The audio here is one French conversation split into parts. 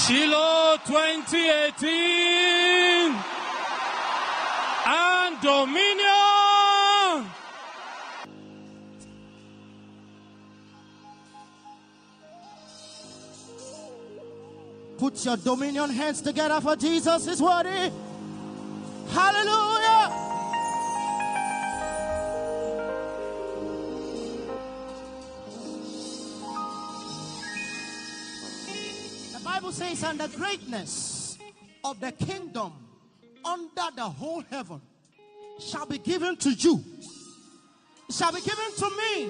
Shiloh 2018 and Dominion. Put your dominion hands together for Jesus is worthy. Hallelujah. The Bible says, and the greatness of the kingdom under the whole heaven shall be given to you. It shall be given to me.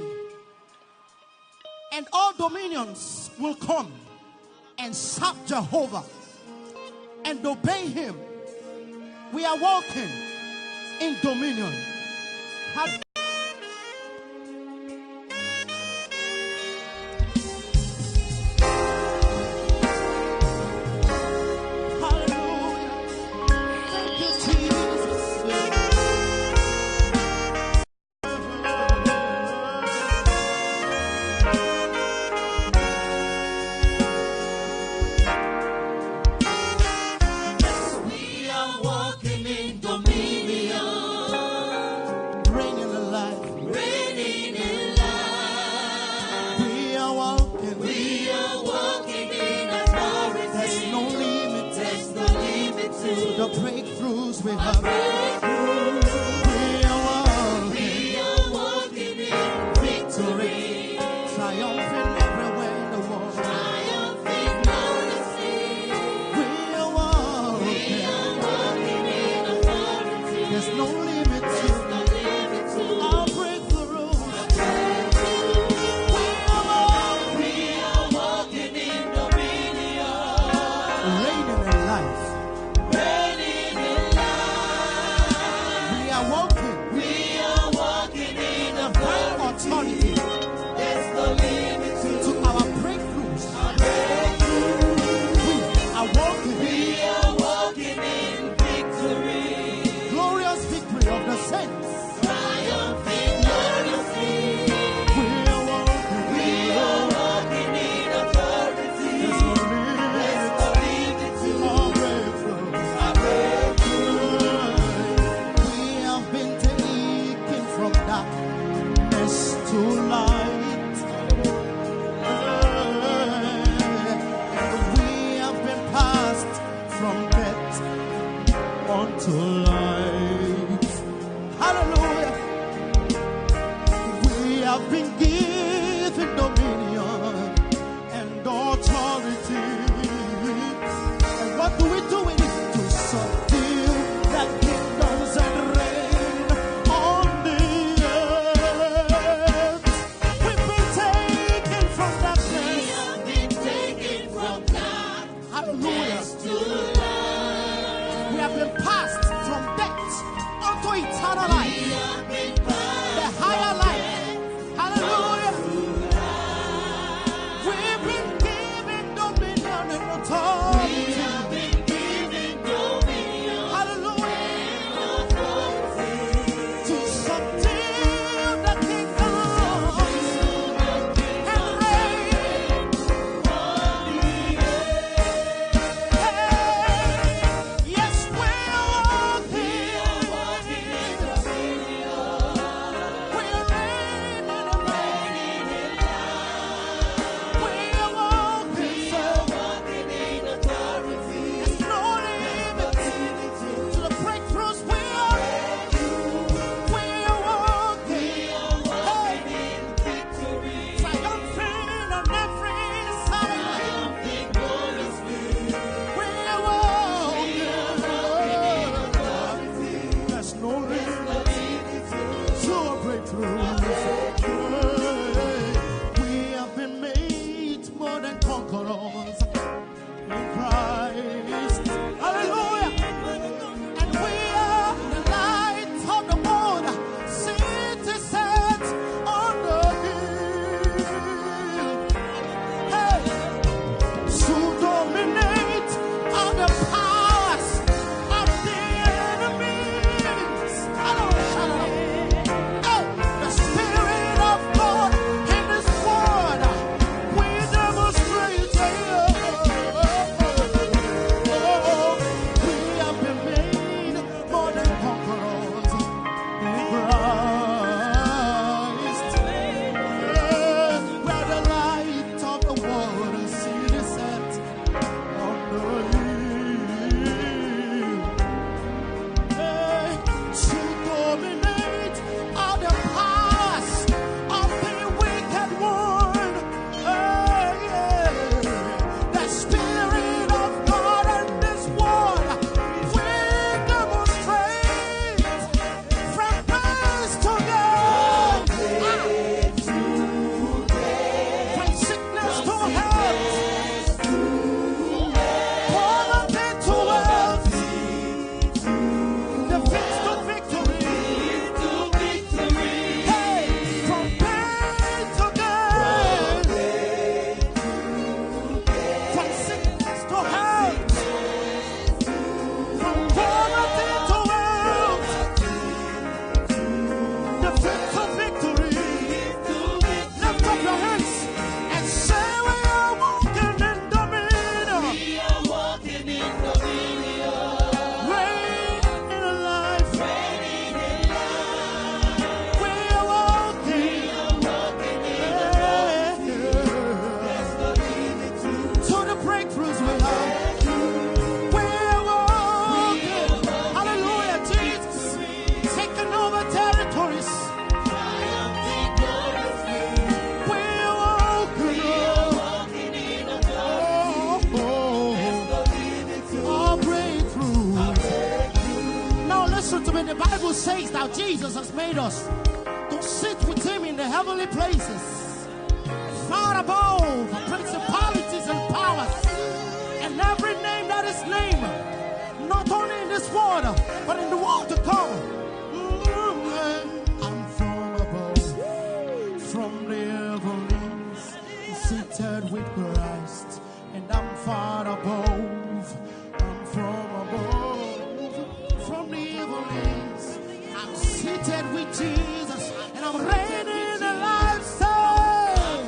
And all dominions will come and serve Jehovah and obey him. We are walking in dominion. The breakthroughs we have. We are walking in victory, triumphing everywhere in the world. Triumphing gloriously. We are walking in authority. There's no limit to our breakthroughs. We are walking in dominion, reigning in life. Authority. There's no limit to our breakthroughs. We are walking in victory. Glorious victory of the saints. Triumphing gloriously. We are walking in authority. There's no limit to our breakthroughs. We have been taken from darkness to light. We have been passed from death unto life. Hallelujah. We have been given dominion and authority. And what do we do with it? To subdue the kingdoms and reign on the earth. We've been taken from darkness. We have been taken from darkness to light. We have been passed from death unto eternal life. We have been passed the higher life. Hallelujah. We've been given dominion and authority. We have been given dominion. Hallelujah. And authority. To subdue the kingdom and reign on the earth. Yes, we are walking in dominion. Listen to me. The Bible says that Jesus has made us to sit with him in the heavenly places, far above principalities and powers, and every name that is named, not only in this world, but in the world to come. I'm from above, from the heavens, seated with Christ, and I'm far above. I'm from above, from the heavens. I'm seated with Jesus, and I'm reigning in the lifestyle.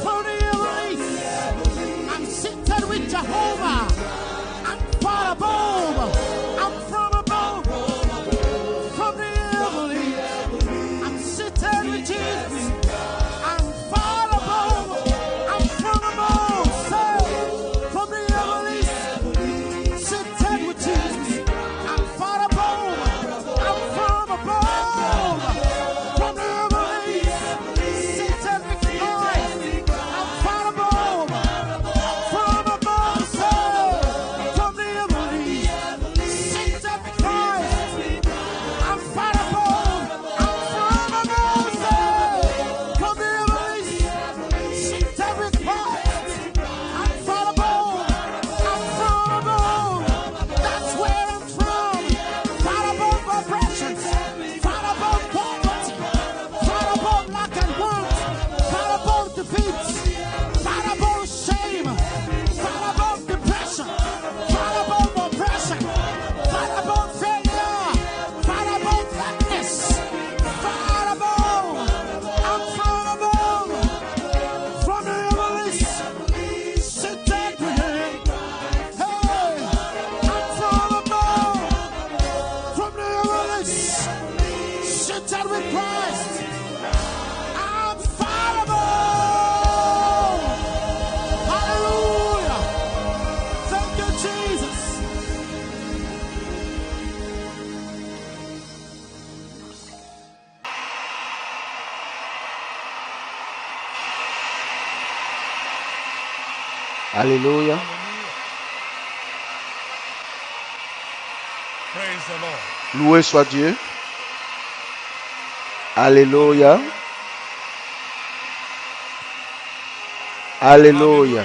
From the heavens, I'm seated with Jehovah. I'm far above. I'm from above, from the heavens. I'm seated with Jesus. I'm far above. I'm from above. So, from the heavens, seated with Jesus. I'm far above. I'm from above. From the heavens, seated with Christ. I'm far above. From above. So, from the heavens, seated with Christ. I'm far above. I'm from above. So, from the heavens, seated with Christ. I'm far above. I'm from above. That's where I'm from. Far above oppressions. Far above poverty. Far above lack and want. Far above defeats. Far above shame. Far above depression. Far above oppression. Far above failure. Far above darkness. Far above. I'm from above. From the heavens, seated with him. Hey, I'm from above. From the heavens, seated with Christ. I'm far above. Hallelujah. Thank you, Jesus. Alléluia. Praise the Lord. Loué soit Dieu. Alléluia. Alléluia.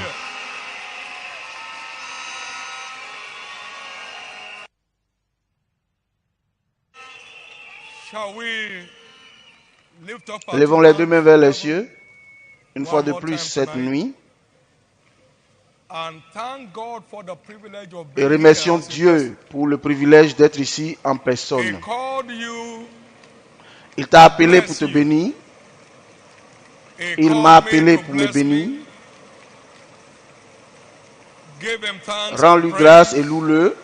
Shall we lift up our Levons two les deux mains hands vers to les heaven cieux, une fois de plus cette nuit, and thank God for the privilege of et being remercions here as a Dieu pour le privilège d'être ici en person. He personne. called you. Il t'a appelé pour te bénir, He il called m'a me appelé to pour me bless bénir. me. Give him thanks Rends-lui and grâce praise. et loue-le.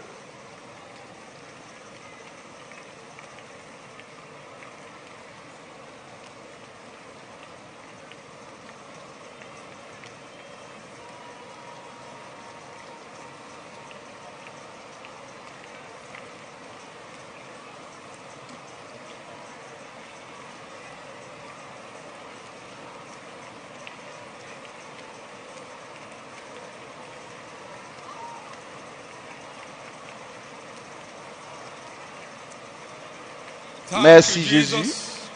Thank Merci, you, Jésus. Jesus.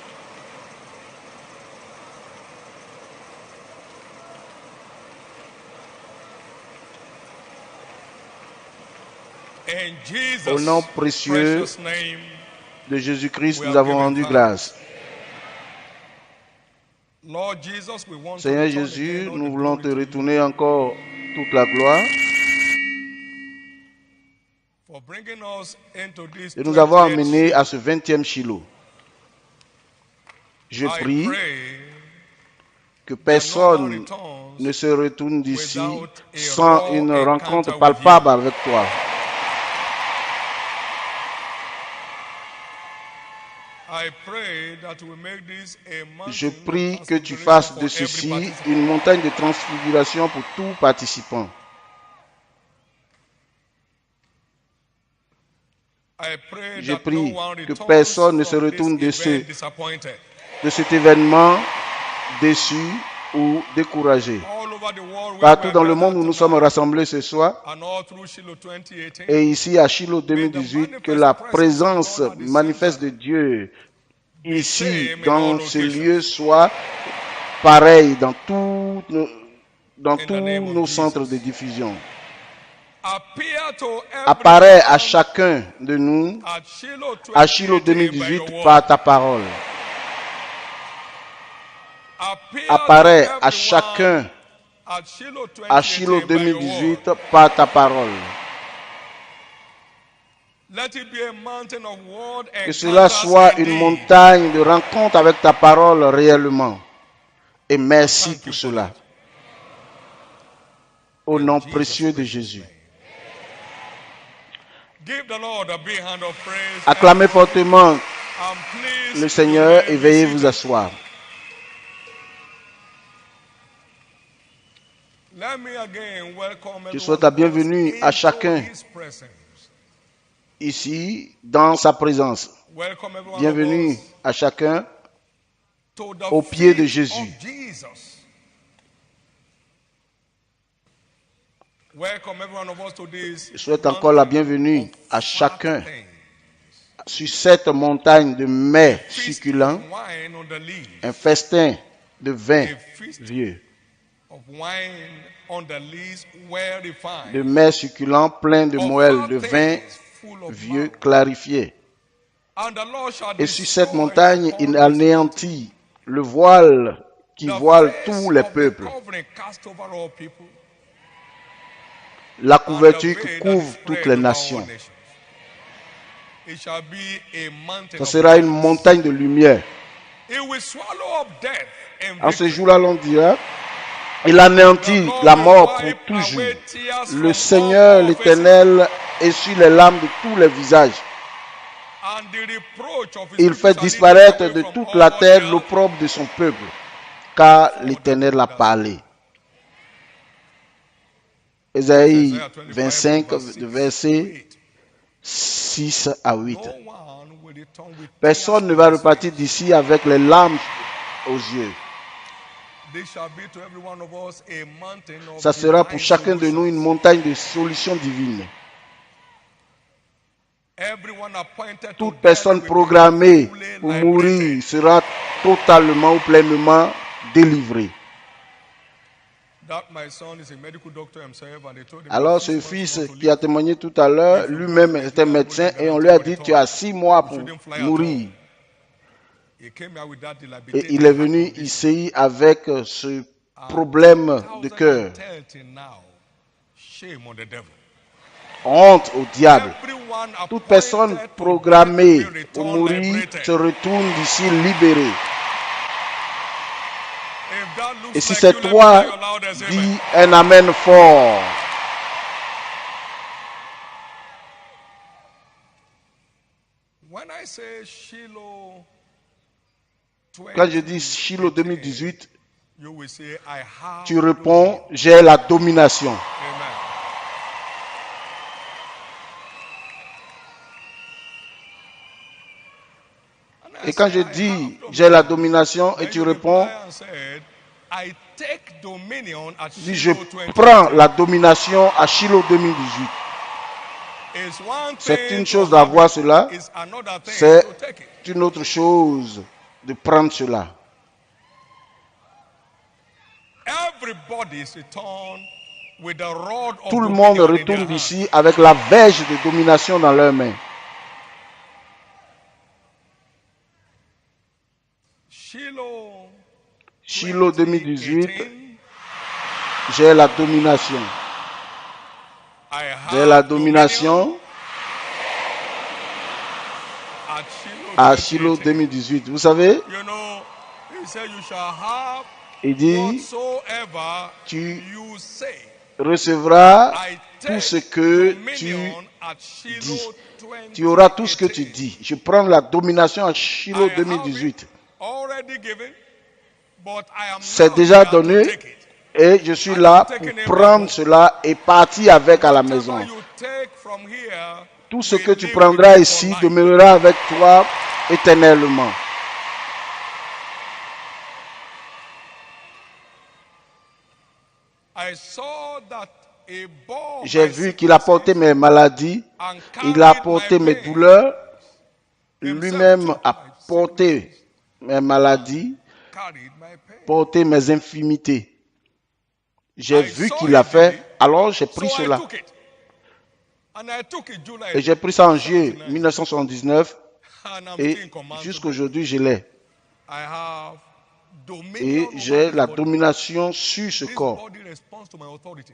In Jesus' Au nom précieux precious name, de Jésus-Christ, we nous have avons given rendu thanks. grâce. Lord Jesus, we want Seigneur to return Jésus, again all nous the voulons glory te to you retourner encore toute la gloire for bringing us into this de nous avoir 20th amenés à Shiloh. ce 20e Shiloh. Je I prie pray que that no one personne returns ne se retourne d'ici without a sans raw une encounter rencontre with palpable you. avec toi. I pray that we make this a Je mountain prie of que tu transfiguration fasses for de every ceci participant. une montagne de transfiguration pour tout participant. I pray Je that prie no one que returns personne ne se from retourne this de, event disappointed. de cet événement déçu ou découragé. All over the world, Partout dans le monde où nous sommes rassemblés ce soir, and all through Shiloh 2018, et ici à Shiloh 2018, que la présence manifeste de Dieu ici dans ce lieu soit pareille dans tous nos centres de diffusion. appear to Apparaît à everyone chacun de nous at Shiloh à Shiloh 2018 by your 2018 word. par ta parole. Appear Apparaît to à everyone chacun at Shiloh à Shiloh 2018 by your word. 2018 par ta parole. Let it be a mountain of word Que cela encounters soit indeed. une montagne de rencontre avec ta parole réellement. Et merci Thank you pour for cela. that. Au In nom Jesus' précieux de precious Jésus. name. Give the Lord a big hand of praise. Acclamez fortement I'm pleased le to Seigneur remain et veuillez seated. vous asseoir. Let me again welcome Je everyone souhaite la of us bienvenue à into chacun His presence. ici dans sa présence. Welcome everyone Bienvenue of us à chacun to the au pied de feet Jésus. of Jesus. Welcome everyone of us to this Je souhaite encore la mountain bienvenue of à fat chacun things. sur cette montagne de mets Feast succulents, of wine on the leaves. un festin de vin A feast vieux, of wine on the leaves well refined. de mets succulents pleins de Of moelle, fat de vin things full of vieux mouth. clarifié. And the Lord shall Et sur cette destroy montagne, upon il this anéantit le voile qui the voile face tous les of the peuples, covering cast over all people, la and the couverture veil qui that couvre is toutes spread les over all nations. nations. It shall be a mountain Ça of sera une light. montagne de lumière. It will swallow up death and En ce victory. jour-là, l'on dira, il The anéantit Lord la will mort pour wipe toujours. away tears Le from Seigneur, all faces, l'Éternel, essuie les larmes de tous les visages. and the reproach of his Il people fait shall be disparaître taken de away from toute all la terre the earth. l'opprobre de son peuple, car l'Éternel a parlé. Ésaïe Isaiah 25, 25, de verse 6 versets to 8. 6 à 8. No one will return with Personne ne tears va on his repartir face. d'ici avec les larmes aux yeux. This shall be to every one of us a mountain of Ça sera pour divine chacun de nous une solutions. montagne de solutions divines. Everyone appointed to Toute death personne will be programmée fully pour liberated. mourir sera totalement ou pleinement délivrée. That my son is a medical doctor himself, and they told him Alors that ce 6 months fils more to qui a live. témoigné tout à l'heure, If you lui-même go to était Nigeria, médecin go to et on Nigeria, lui a go to dit tu as Nigeria. 6 mois You pour shouldn't fly at mourir. He came here with that Et dilapidated il est heart venu condition. ici avec ce And problème de cœur. 2010 till now, shame on the devil. Honte au diable. Everyone Toute personne appointed to programmée death will pour return mourir liberated. se retourne d'ici libéré. If that looks Et si like c'est you, let me toi, hear your loudest amen. dis un amen fort. When I say Shiloh Quand je dis 2018, Shiloh 2018, you will say, I have tu réponds, j'ai la domination. Amen. And I Et quand je say, I dis have j'ai la dominion, domination et then tu you réponds, reply and said, I take dominion at dis je Shiloh 2018. prends la domination à Shiloh 2018. It's one C'est thing une to chose have d'avoir it, cela, it's another thing c'est to take it. une autre chose de prendre cela. Everybody is returned with the rod of Tout le dominion monde in their retourne hand. d'ici avec la verge de domination dans leurs mains. Shiloh Shiloh 2018, 2018, j'ai la domination. I J'ai la have domination dominion at Shiloh à Shiloh 2018. 2018. Vous savez, You know, he said you shall have il dit, whatsoever tu you say. recevras I tout ce take que tu dominion at Shiloh 2018. Tu auras tout ce que tu dis. Je prends la domination à Shiloh I have 2018. it already given, but I am C'est now déjà here to donné take it. et je suis là pour prendre cela et partir avec à la Whatever maison. you take from here, Tout ce will que tu live prendras with you ici for life. demeurera avec toi éternellement. I saw that he bore J'ai my vu qu'il a porté sicknesses mes maladies, and il a carried porté my mes pain. douleurs, Himself lui-même took a my porté sicknesses, mes maladies, carried my pain. porté mes infimités. J'ai I vu saw qu'il he l'a did fait, it, alors j'ai so pris I cela. took it. And I took it July Et j'ai pris ça en 79. juillet 1979 And I'm et still in command jusqu'à today. aujourd'hui je l'ai. I have dominion Et over j'ai this la body. domination sur ce This corps. body responds to my authority.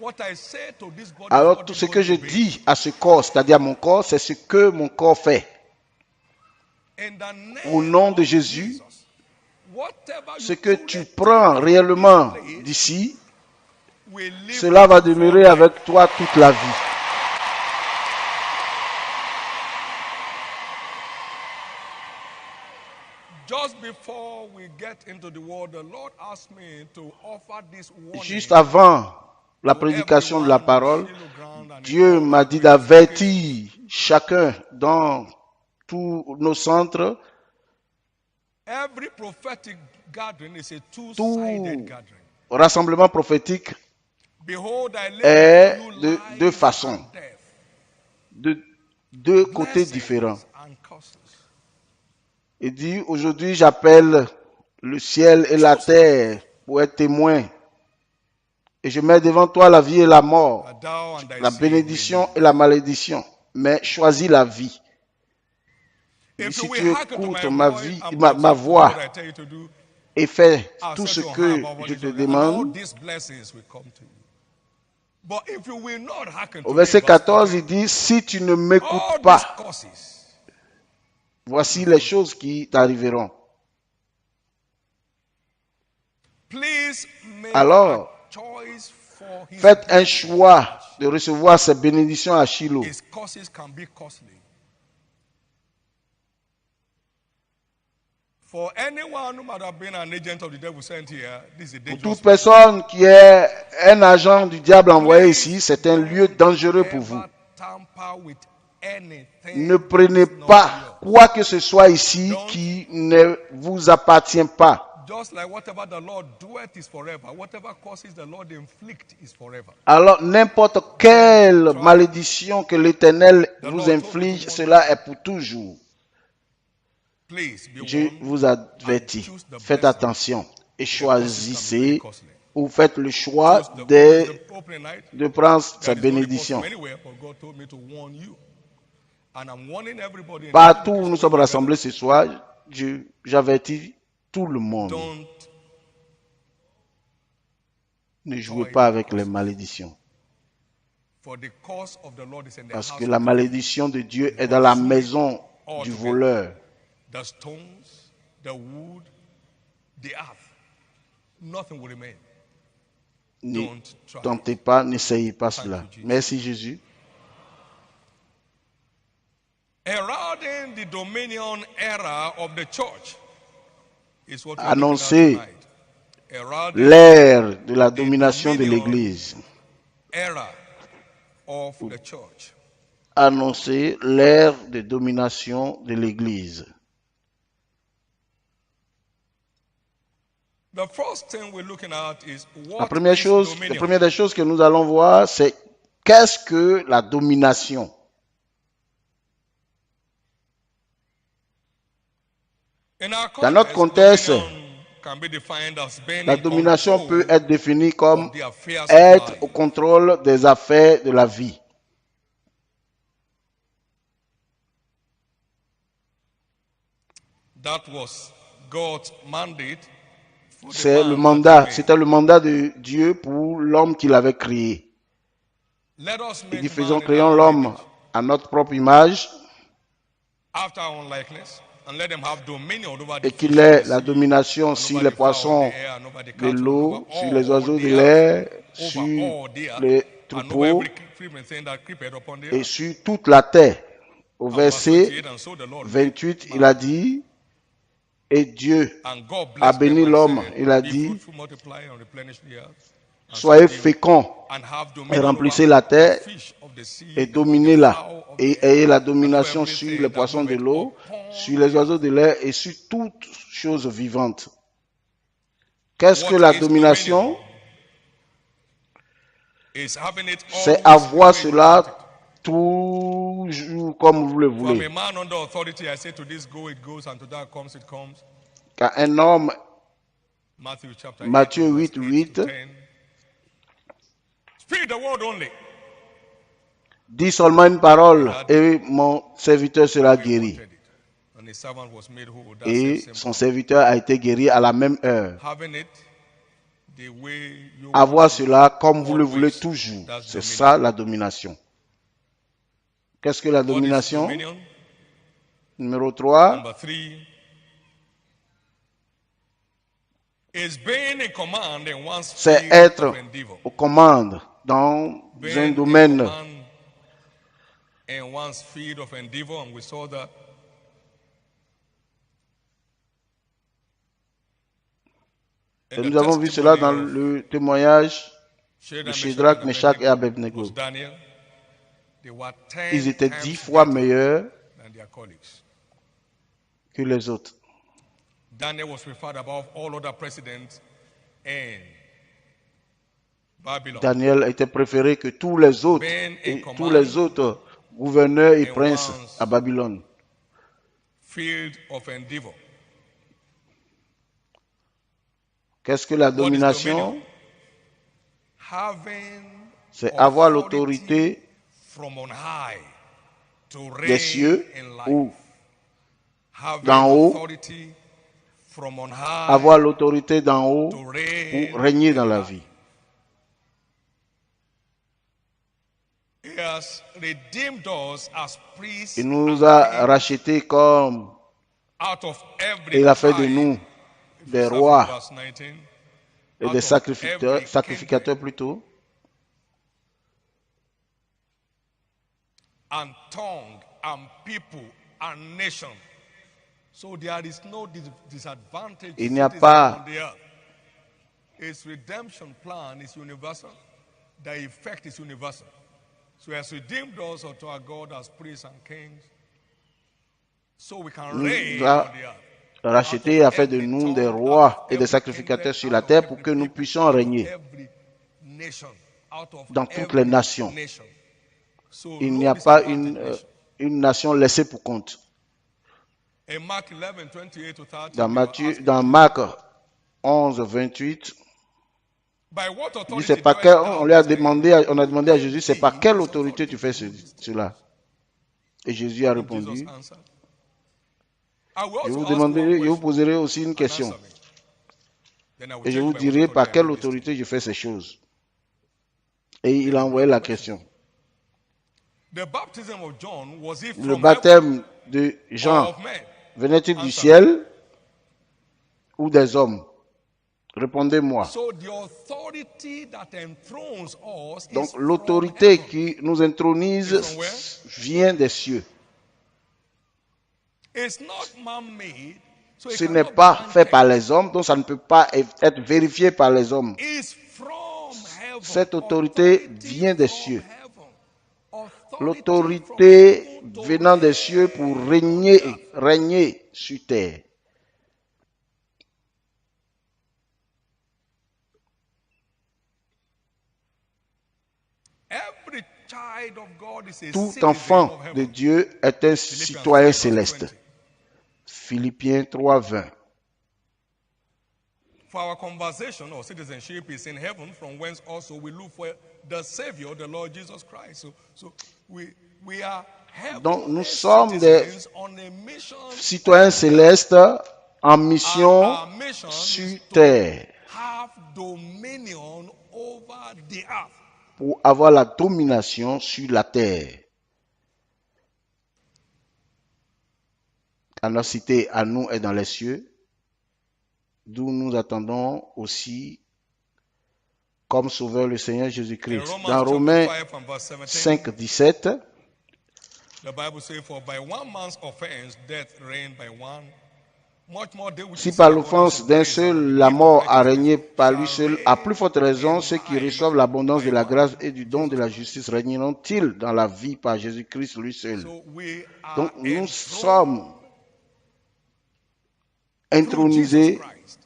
What I say to this body is Alors what tout this ce que body je obeys. dis à ce corps, c'est-à-dire à mon corps, c'est ce que mon corps fait. In the name Au nom de of Jésus, Jesus, whatever ce you que truly tu take prends from réellement this place d'ici, will live cela va with you for demeurer life. avec toi toute la vie. Just before we get into the word, the Lord asked me to offer this warning Juste avant la to prédication de la everyone in parole, Shiloh Ground and in Dieu all m'a dit our various locations. d'avertir chacun dans tous nos centres, Every prophetic gathering is a two-sided tout gathering. rassemblement prophétique Behold, I lay est before you de life deux façons, and death, de deux côtés blessings différents. and curses. Il dit, aujourd'hui j'appelle le ciel et la terre pour être témoins. Et je mets devant toi la vie et la mort, That thou and thy la seed may bénédiction live. et la malédiction. Mais choisis la vie. If Si you will tu hearken to écoutes my ma voice vie, and ma put yourself to do voix what I tell you to do, et fais I'll tout set ce your que hand above all je these te other, and all demande. these blessings will come to you. But if you will not hearken Au to me, verset verse 14, 14, il dit, si tu ne all m'écoutes these pas, curses, voici les choses qui t'arriveront. please make Alors, a choice for his faites un blessings. choix de recevoir ces bénédictions à Shiloh. His curses can be costly. For anyone who might have been an agent of the devil sent here, this is a Pour dangerous toute place. personne qui est un agent du diable envoyé ici, c'est un lieu dangereux pour vous. Ever tamper with anything Ne that prenez is not pas yours. quoi que ce soit ici qui ne vous appartient pas. Just like whatever the Lord doeth is forever, whatever causes the Lord inflict is forever. Alors, n'importe quelle malédiction que l'Éternel vous inflige, cela est pour toujours. Please be Je warned. vous avertis, faites attention et choisissez ou faites le choix de prendre sa bénédiction. Partout où nous sommes rassemblés ce soir, j'avertis tout le monde. Don't Ne jouez pas avec les malédictions. for the cause of the Lord is in the Parce house que of la the malédiction de Dieu est dans la maison du voleur. The stones, the wood, the earth. Nothing will remain. Ne Don't try. tentez pas, n'essayez pas cela. Merci Jésus. Heralding the dominion era of the church is what we're Annoncer looking at tonight. Heralding l'ère de la domination de l'Église. era of the church. Annoncer l'ère de domination de l'Église. The first thing we're looking at is La what première is chose, la dominion. première des choses que nous allons voir, c'est qu'est-ce que la domination? In our Dans notre context, contexte, dominion can be defined as being la in domination control peut être définie comme of the affairs of être life. au contrôle des affaires de la vie. That was God's mandate for the C'est man le that mandat, he made. c'était le mandat de Dieu pour l'homme qu'il avait créé. Let us Il dit, make faisons, man in créons our l'homme image, à notre propre image after our own likeness, and let them have dominion over the et fish qu'il of ait the la sea, domination and sur over les the fowl of poissons the air, and over the de cattle, and l'eau, over sur all les oiseaux the de earth, l'air, over sur all the earth, les and over troupeaux every creeping thing that creepeth upon the et earth. sur toute la terre. Au And verse verset 28, and so the Lord 28, made il a man, dit, et Dieu and God a blessed béni them and l'homme. said, Il a be dit, fruitful, multiply, and replenish the earth, and soyez subdue it, féconds and have et dominion remplissez over la the terre fish of the sea, et and over the dominez-la fowl of et the air, ayez la and over domination sur everything les that poissons de moveth l'eau, upon sur les the oiseaux earth. de l'air et sur toutes choses vivantes. Qu'est-ce que What la is dominion? domination? is having it c'est always avoir the way you want it. cela toujours comme vous le From voulez. a man under authority, I say to this go, it goes, and to that comes, it comes. Quand un homme, Matthew chapter Matthieu 8, verse 8, 8 to 10. Speak the word only. dit seulement une parole et mon serviteur sera guéri. And his servant was made whole. That's Et it, son simple. serviteur a été guéri à la même heure. Having it the way you Avoir want cela it, comme vous le always. voulez toujours. That's C'est dominion. ça la domination. Qu'est-ce que la What is domination? dominion? Numéro 3, Number 3 is being in command in one's c'est field être of endeavor. aux commandes dans Being un in domaine. command in one's field of endeavor, and we saw that. Et In the nous avons vu cela dans testimony of le témoignage Shadrach, de Shadrach, Meshach et Abednego Abednego. was Daniel. They were 10 Ils étaient times 10 fois better meilleurs than their colleagues. que les autres. Daniel was preferred above all other presidents in Babylon. Daniel était préféré que tous les autres, Being in et command tous les autres gouverneurs et in princes one's à Babylone. Field of endeavor. Qu'est-ce que la What is domination? dominion? Having C'est avoir authority l'autorité from on high to des reign cieux in ou life. Having d'en haut, authority from on high avoir l'autorité d'en haut to pour reign régner dans in la life. vie. He has redeemed us as priests Il nous and a kings rachetés comme, out of every il a fait de tribe. nous If you des start from rois verse 19, et out des of sacrificateurs, every sacrificateurs kindred plutôt, and tongue and people and nation. So there is no disadvantage Il n'y a citizen pas- on the earth. His redemption plan is universal. The effect is universal. So he has redeemed us unto our God as priests and kings, so we can reign nous a on the earth. rachetés et a fait de nous des rois et des sacrificateurs sur la terre pour que nous puissions régner dans toutes les nations. Il n'y a pas une nation laissée pour compte. Dans Marc 11, 28, il dit, c'est par quelle, on a demandé à Jésus, c'est par quelle autorité tu fais cela? Et Jésus a répondu, je vous poserai aussi une question. Et je vous dirai par quelle autorité je fais ces choses. Et il a envoyé la question. Le baptême de Jean venait-il du ciel ou des hommes? Répondez-moi. Donc l'autorité qui nous intronise vient des cieux. Ce n'est pas fait par les hommes, donc ça ne peut pas être vérifié par les hommes. Cette autorité vient des cieux. L'autorité venant des cieux pour régner sur terre. Tout enfant de Dieu est un citoyen céleste. Philippiens 3, 20. For our conversation or citizenship is in heaven, from whence also we look for the Savior, the Lord Jesus Christ. So we are Donc nous sommes des citizens on a mission, citoyens célestes en mission sur terre have dominion over the earth. pour avoir la domination sur la terre. Car notre cité à nous est dans les cieux, d'où nous attendons aussi comme sauveur le Seigneur Jésus-Christ. Dans Romains 5, 17, The Bible says, for by one man's offense, death reigned by one. Much more they which si receive par abundance l'offense of d'un grace seul and la gift mort of a régné righteousness par lui shall seul, reign à plus forte raison, in ceux qui life reçoivent l'abondance by de la one. grâce et du don de la justice régneront-ils dans la vie par Jésus-Christ lui seul. So we are Donc nous enthroned sommes through intronisés Jesus Christ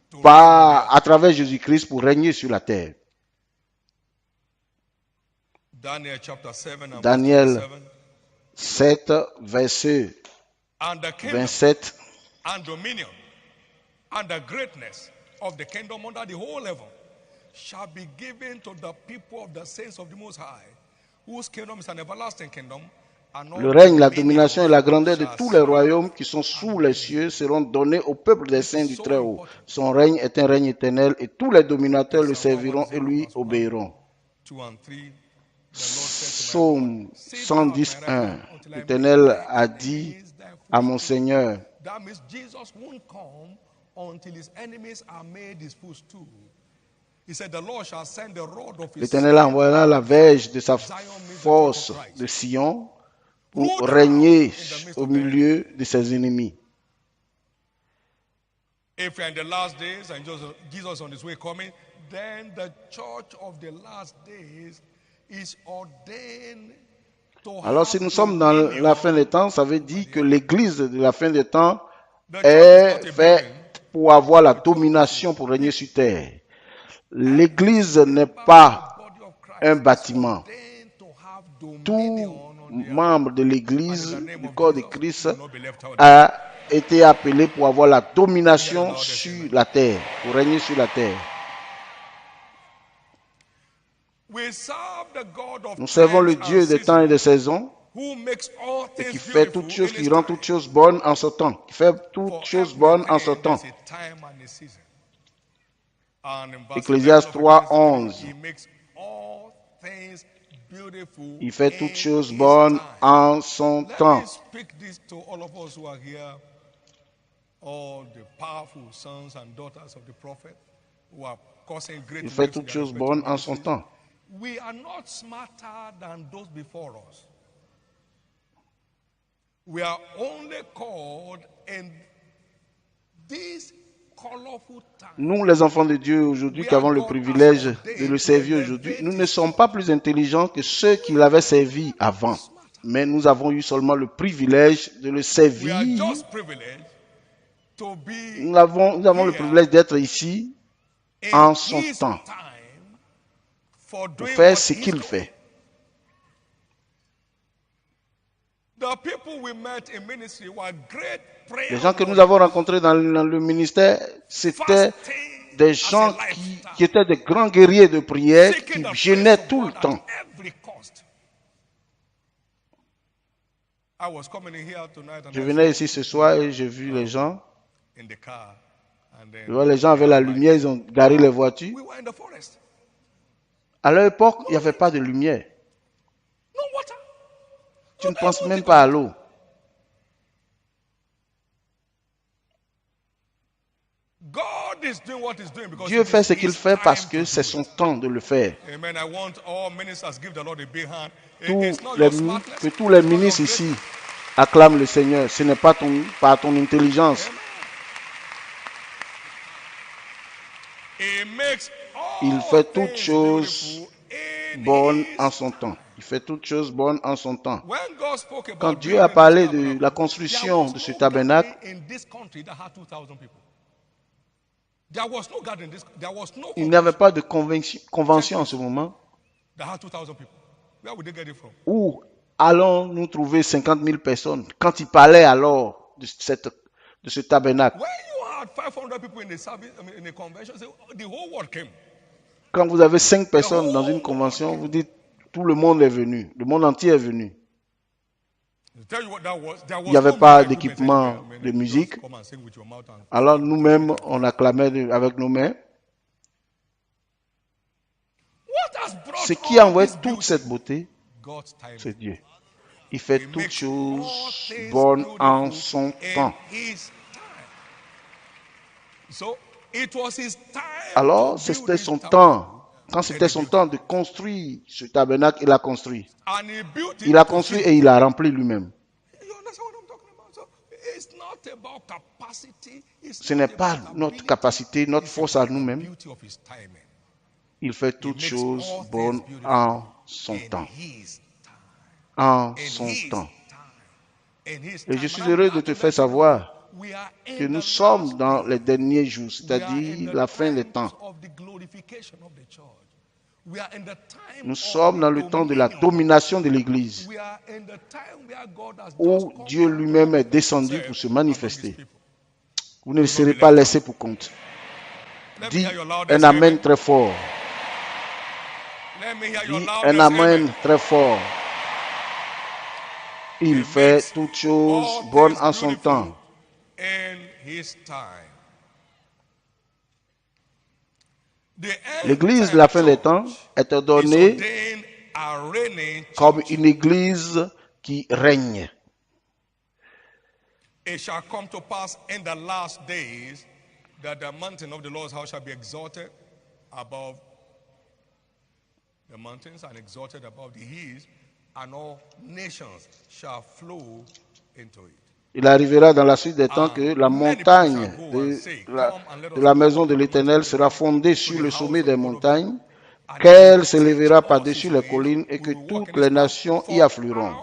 to reign on the à earth. travers Jésus-Christ pour régner sur la terre. Daniel chapter 7 and Daniel verse 27. 7, verset And the kingdom 27. and dominion and the greatness of the kingdom under the whole heaven shall be given to the people of the saints of the Most High, whose kingdom is an everlasting kingdom. And all Le règne, la dominions domination et la grandeur de shall tous les serve royaumes qui sont sous les cieux seront donnés au peuple des saints du Très-Haut. Son règne est un règne éternel et tous les dominateurs le serviront et lui obéiront. 2 and 3. The Lord said to my Psaume God, sit thou at my right 110.1. hand until I make L'Éternel thy a dit enemies thy à mon footstool. Seigneur, That means Jesus won't come until his enemies are made his footstool. He said, the Lord shall send the rod of his l'Éternel envoiera la verge de sa force de Sion pour régner au milieu de ses ennemis. If we are in the last days and Jesus on his way coming, then the church of the last days is ordained to Alors have si nous sommes dans dominion. la fin des temps, ça veut dire que l'Église de la fin des temps The church est is not a building. faite pour avoir la domination, pour régner sur terre. L'Église n'est pas The body of Christ un is bâtiment. ordained to have Tout dominion on the earth. membre de And l'Église, in the name du of corps de Jesus, Christ, will not be left out. a été appelé pour avoir la domination sur la terre, pour régner sur la terre. We serve the God of Nous servons le times Dieu and des temps et seasons, des saisons, who makes all et things qui fait beautiful toutes choses, in qui his rend time. toutes choses bonnes en ce temps, qui fait toutes For choses bonnes en ce everything, temps. there's a time and a season. And in verse Ecclésiaste 11 of Ecclesiastes 3:11. 3, he makes all things beautiful Il fait in toutes choses his bonnes time. en son Let temps. me speak this to all of us who are here, all the powerful sons and daughters of the prophet who are causing great Il fait waves in toutes their choses respective bonnes en son ministries. temps. We are not smarter than those before us. We are only called in these colorful times. Nous, les enfants de Dieu, aujourd'hui, qui avons le privilège de le servir aujourd'hui, nous ne sommes pas plus intelligents que ceux qui l'avaient servi avant. Mais nous avons eu seulement le privilège de le We are servir. just privileged to be Nous avons le privilège d'être ici en son his temps time for pour doing faire what ce he's qu'il doing. fait. The people we met in ministry were great prayers. Les gens que nous avons rencontrés dans le ministère, c'était des gens qui étaient des grands guerriers de prière, qui gênaient tout le temps. Je venais ici ce soir et j'ai vu les gens. Les gens avaient la lumière, ils ont garé les voitures. À leur époque, il n'y avait pas de lumière. Tu ne penses même pas à l'eau. Dieu fait ce qu'il fait parce que c'est son temps de le faire. Que tous les ministres ici acclament le Seigneur. Ce n'est pas par ton intelligence. Il fait toutes choses bonnes en son temps. Il fait toutes choses bonnes en son temps. Quand Dieu a parlé de la construction de ce tabernacle, il n'y avait pas de convention en ce moment. Où allons-nous trouver 50 000 personnes quand il parlait alors de ce tabernacle? Quand vous avez 5 personnes dans une convention, vous dites tout le monde est venu, le monde entier est venu. Il n'y avait pas d'équipement de musique. Alors nous-mêmes, on acclamait avec nos mains. Ce qui a envoyé toute cette beauté, c'est Dieu. Il fait toutes choses bonnes en son temps. Alors, c'était son temps. Quand c'était son temps de construire ce tabernacle, il a construit. Il a construit et il a rempli lui-même. Ce n'est pas notre capacité, notre force à nous-mêmes. Il fait toutes choses bonnes en son temps. En son temps. Et je suis heureux de te faire savoir que nous sommes dans les derniers jours, c'est-à-dire la fin des temps. Nous sommes dans le temps de la domination de l'Église, où Dieu lui-même est descendu pour se manifester. Vous ne serez pas laissés pour compte. Dis un amen très fort. Dis un amen très fort. Il fait toutes choses bonnes en son temps. L'église de la fin des temps est ordonnée comme une église qui règne. It shall come to pass in the last days that the mountain of the Lord's house shall be exalted above the mountains and exalted above the hills, and all nations shall flow into it. Il arrivera dans la suite des temps que la montagne de la maison de l'Éternel sera fondée sur le sommet des montagnes, qu'elle s'élèvera par-dessus les collines et que toutes les nations y afflueront.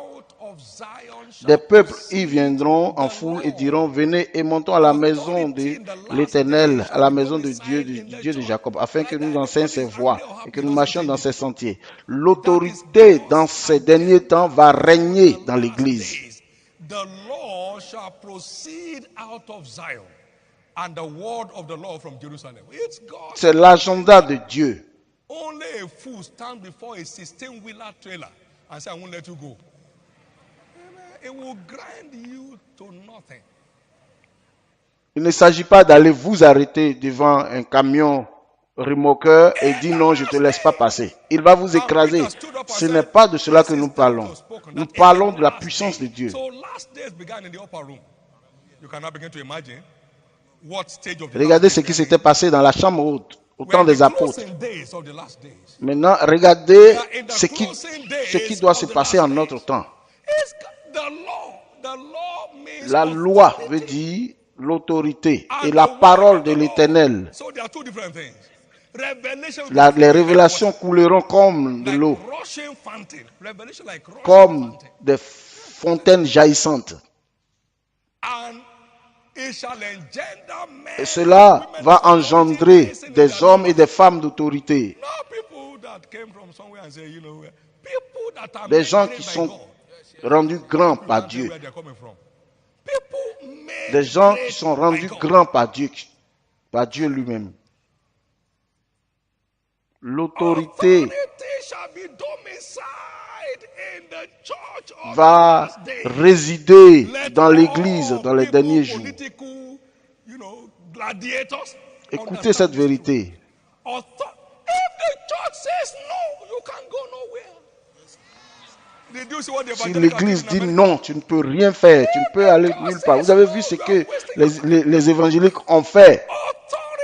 Des peuples y viendront en foule et diront, venez et montons à la maison de l'Éternel, à la maison de Dieu, du Dieu de Jacob, afin que nous enseigne ses voies et que nous marchions dans ses sentiers. L'autorité dans ces derniers temps va régner dans l'Église. The law shall proceed out of Zion, and the word of the Lord from Jerusalem. It's God. C'est l'agenda de Dieu. Only a fool stand before a 16-wheeler trailer and say, I won't let you go. It will grind you to nothing. Il ne s'agit pas d'aller vous arrêter devant un camion remorqueur et dire non, je ne te laisse pas passer. Il va vous écraser. Ce n'est pas de cela que nous parlons. Nous parlons de la puissance de Dieu. Regardez ce qui s'était passé dans la chambre haute au temps des apôtres. Maintenant, regardez ce qui doit se passer en notre temps. La loi veut dire l'autorité et la parole de l'Éternel. Les révélations couleront comme de l'eau, comme des fontaines jaillissantes. Et cela va engendrer des hommes et des femmes d'autorité. Des gens qui sont rendus grands par Dieu. Des gens qui sont rendus grands par Dieu lui-même. L'autorité va résider dans l'Église dans les derniers jours. Écoutez cette vérité. Si l'Église dit non, tu ne peux rien faire, tu ne peux aller nulle part. Vous avez vu ce que les évangéliques ont fait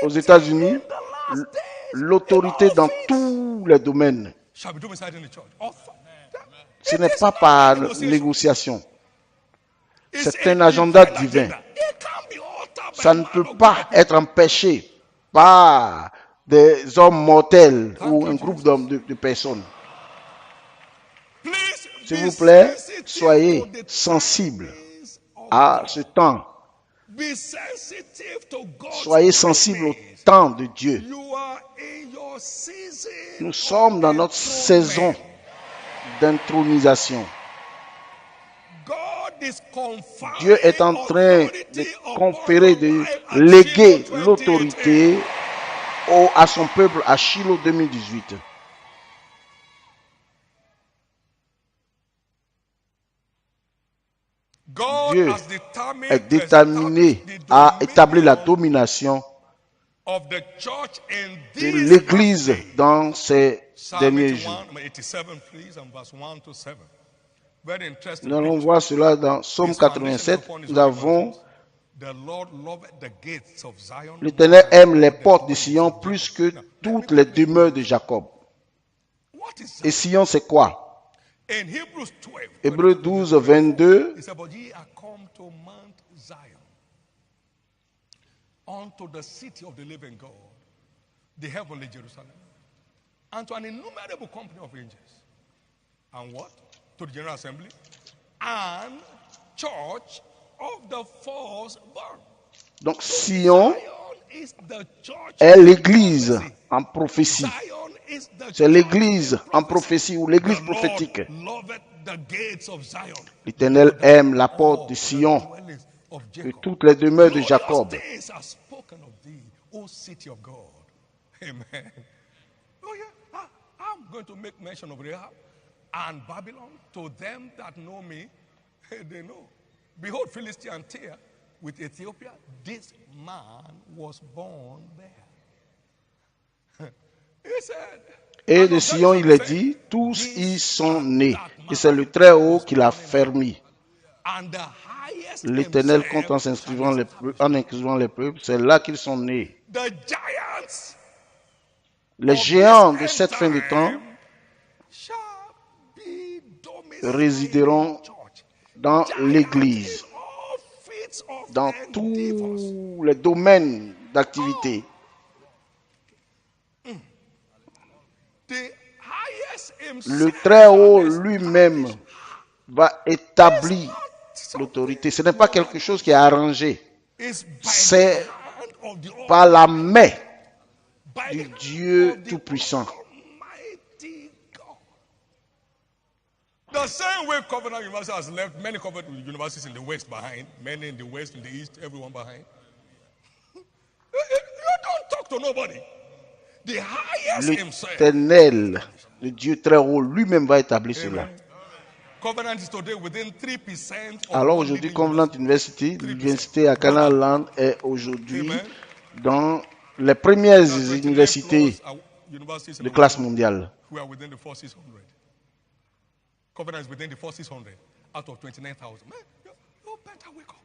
aux États-Unis? L'autorité dans tous les domaines. Ce n'est pas par négociation. C'est un agenda divin. Ça ne peut pas être empêché par des hommes mortels ou un groupe de personnes. S'il vous plaît, soyez sensibles à ce temps. Soyez sensibles au temps de Dieu. Nous sommes dans notre saison d'intronisation. Dieu est en train de conférer, de léguer l'autorité à son peuple à Shiloh 2018. Dieu est déterminé à établir la domination de l'Église dans ces derniers jours. Nous allons voir cela dans Psaume 87. Nous avons l'Éternel aime les portes de Sion plus que toutes les demeures de Jacob. Et Sion, c'est quoi? Hébreux 12, 22. Unto the city of the living God, the heavenly Jerusalem, and to an innumerable company of angels. And what? To the General Assembly and church of the firstborn. Donc Sion est l'église en prophétie. C'est l'église en prophétie ou l'église prophétique. L'Éternel aime la porte de Sion et toutes les demeures de Jacob. Amen. Oh yeah, I'm going to make mention of Rahab and Babylon. To them that know me, they know. Behold, Philistia and Tyre with Ethiopia. This man was born there. He said, Et de Sion, il est dit, tous y sont nés. Et c'est le Très-Haut qui l'a fermé. L'Éternel compte en incluant les peuples, c'est là qu'ils sont nés. Les géants de cette fin de temps résideront dans l'Église, dans tous les domaines d'activité. Le Très-Haut lui-même va établir l'autorité. Ce n'est pas quelque chose qui est arrangé. C'est par la main du Dieu Tout-Puissant. The same way Covenant University has left many Covenant universities in the West behind, many in the West, in the East, everyone behind. You don't talk to nobody. The highest himself. L'Éternel, le Dieu très haut, lui-même va établir cela. Covenant is today within 3% of Alors aujourd'hui, Covenant University, l'université à Canaan Land est aujourd'hui dans les premières universités de classe mondiale. We are within the 4,600. Covenant is within the 4,600 out of 29,000. Man, you better wake up.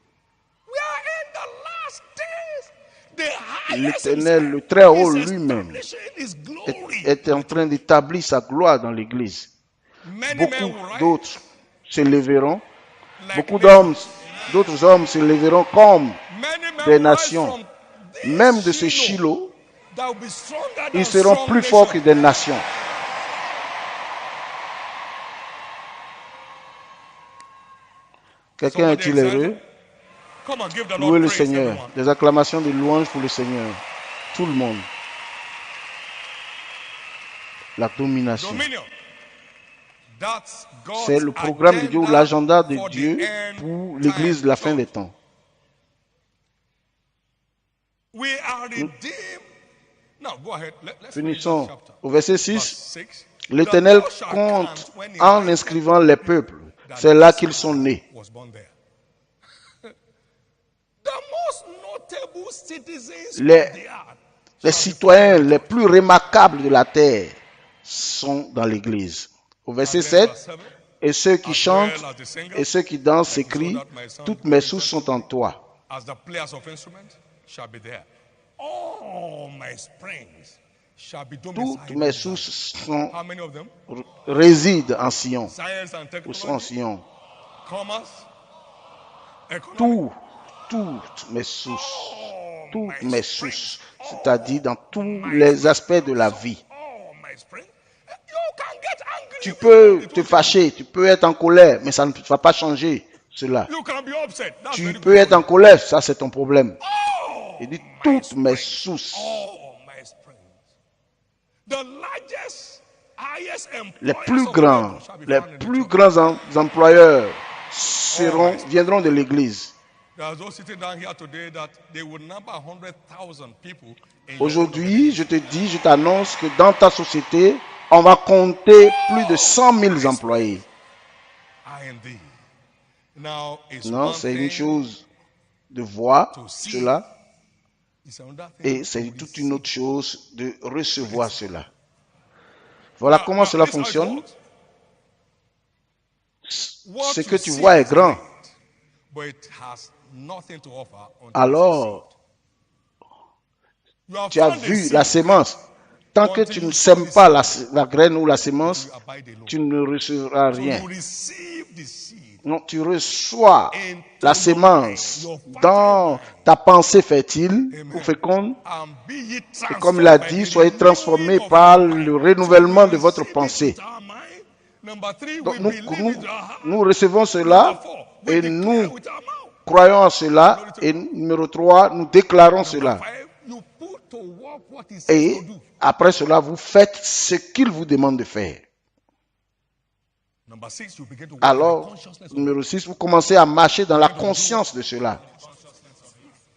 We are in the last days. L'Éternel, le Très-Haut lui-même, est en train d'établir sa gloire dans l'Église. Beaucoup d'autres se lèveront. Beaucoup d'autres hommes se lèveront comme des nations. Même de ce Shiloh, ils seront plus forts que des nations. Quelqu'un est-il heureux? Louez le Seigneur. Des acclamations de louange pour le Seigneur. Tout le monde. La domination. C'est le programme de Dieu ou l'agenda de Dieu pour l'Église de la fin des temps. Finissons au verset 6. L'Éternel compte en inscrivant les peuples. C'est là qu'ils sont nés. Les citoyens les plus remarquables de la terre sont dans l'Église. Au verset 7, et ceux qui chantent et ceux qui dansent s'écrient, toutes mes sources sont en toi. Toutes mes sources résident en Sion. Ou sont en Sion. Toutes mes sources, c'est-à-dire dans tous les aspects de la vie. Tu peux te fâcher, tu peux être en colère, mais ça ne va pas changer cela. Tu peux être en colère, ça c'est ton problème. Il dit toutes mes sources. Les plus grands employeurs viendront de l'Église. Aujourd'hui, je t'annonce que dans ta société, on va compter plus de 100 000 employés. Non, c'est une chose de voir cela et c'est toute une autre chose de recevoir cela. Voilà comment cela fonctionne. Ce que tu vois est grand. Alors, tu as vu la sémence. Tant que tu ne sèmes pas la graine ou la sémence, tu ne recevras rien. Non, tu reçois la sémence dans ta pensée fertile ou féconde. Et comme il a dit, soyez transformés par le renouvellement de votre pensée. Donc, nous recevons cela et nous croyons à cela. Et numéro 3, nous déclarons cela. Et après cela, vous faites ce qu'il vous demande de faire. Number 6, you begin to walk in the Alors, consciousness of numéro 6, vous commencez à marcher dans la conscience de cela.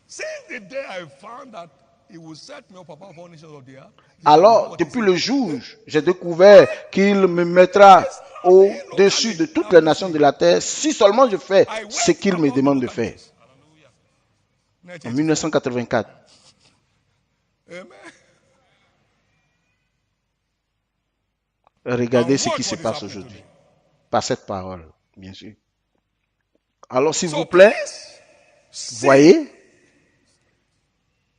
Since the day I found that he will set me up above all nations of the earth. Alors, depuis le jour où j'ai découvert qu'il me mettra au-dessus de toutes les nations de la terre, si seulement je fais ce qu'il me demande de faire. En 1984. Amen. Regardez ce qui se passe aujourd'hui. Par cette parole, bien sûr. Alors, s'il vous plaît, voyez,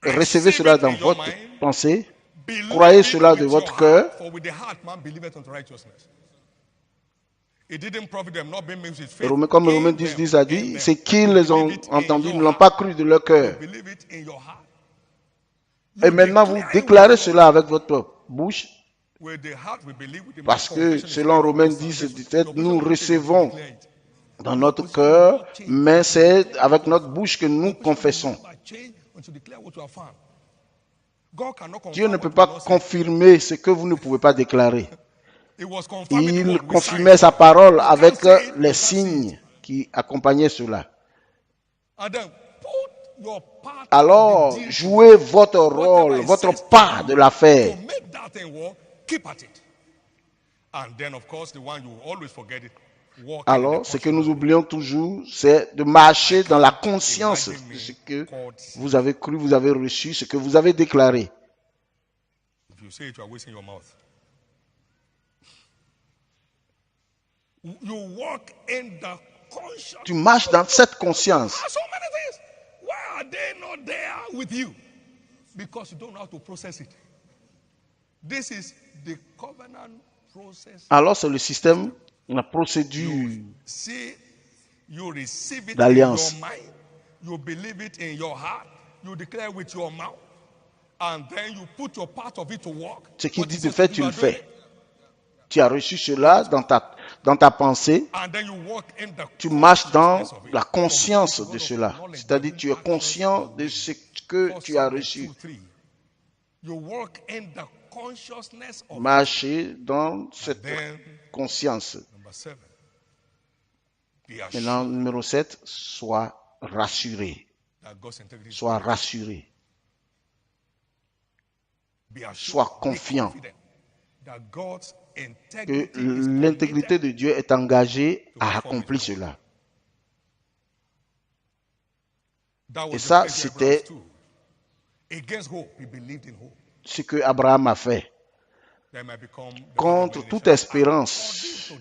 recevez cela dans votre pensée, croyez cela de votre cœur. Comme Romains 10 a dit, ce qu'ils ont entendu ne l'ont pas cru de leur cœur. Et maintenant, vous déclarez cela avec votre bouche. Parce que selon Romains 10, nous recevons dans notre cœur, mais c'est avec notre bouche que nous confessons. Dieu ne peut pas confirmer ce que vous ne pouvez pas déclarer. Il confirmait sa parole avec les signes qui accompagnaient cela. Alors, jouez votre rôle, votre part de l'affaire. Alors, ce que nous oublions toujours, c'est de marcher dans la conscience de ce que vous avez cru, vous avez reçu, ce que vous avez déclaré. Tu marches dans cette conscience. Alors, c'est le système, la procédure d'alliance. Ce qui dit de fait, tu le fais. Tu as reçu cela dans ta pensée. Tu marches dans la conscience de cela. C'est-à-dire, tu es conscient de ce que tu as reçu. Marcher dans cette conscience. Maintenant, numéro 7, sois rassuré. Sois rassuré. Sois confiant que l'intégrité de Dieu est engagée à accomplir cela. Et ça, c'était ce que Abraham a fait. Contre toute espérance,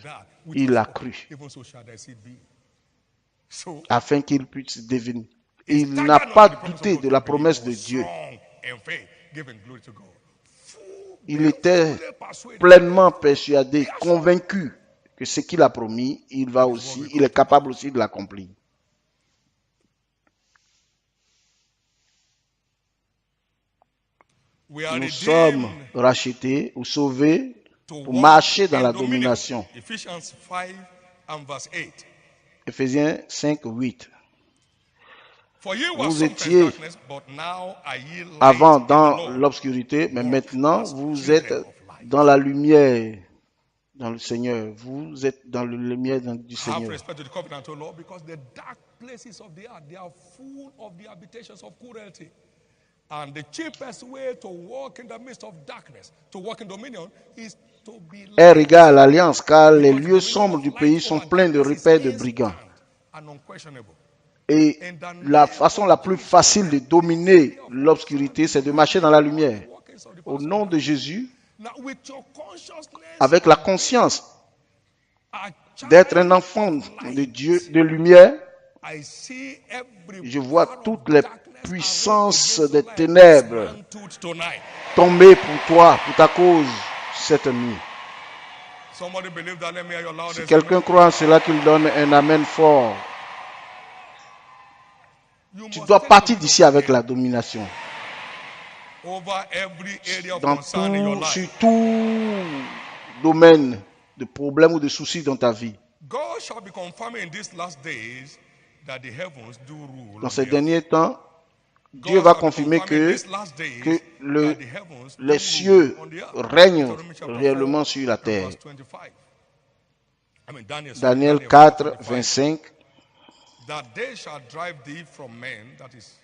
il a cru, afin qu'il puisse devenir. Il n'a pas douté de la promesse de Dieu. Il était pleinement persuadé, convaincu que ce qu'il a promis, il est capable aussi de l'accomplir. Nous sommes rachetés ou sauvés pour marcher dans la domination. Éphésiens 5, 8. Vous étiez avant dans l'obscurité, mais maintenant vous êtes dans la lumière, dans le Seigneur. Vous êtes dans la lumière du Seigneur. And the cheapest way to walk in the midst of darkness, to walk in dominion, is to be Aie regard à l'alliance, car les lieux sombres du pays sont pleins de repères de brigands. Et la façon la plus facile de dominer l'obscurité, c'est de marcher dans la lumière. Au nom de Jésus, avec la conscience d'être un enfant de Dieu, de lumière, je vois toutes les puissances des ténèbres tomber pour toi, pour ta cause, cette nuit. Si quelqu'un croit en cela, qu'il donne un amen fort. Tu dois partir d'ici avec la domination. Sur tout domaine de problème ou de soucis dans ta vie. Dans ces derniers temps, Dieu va confirmer que les cieux règnent réellement sur la terre. Daniel 4, 25. That they shall drive thee from men, that is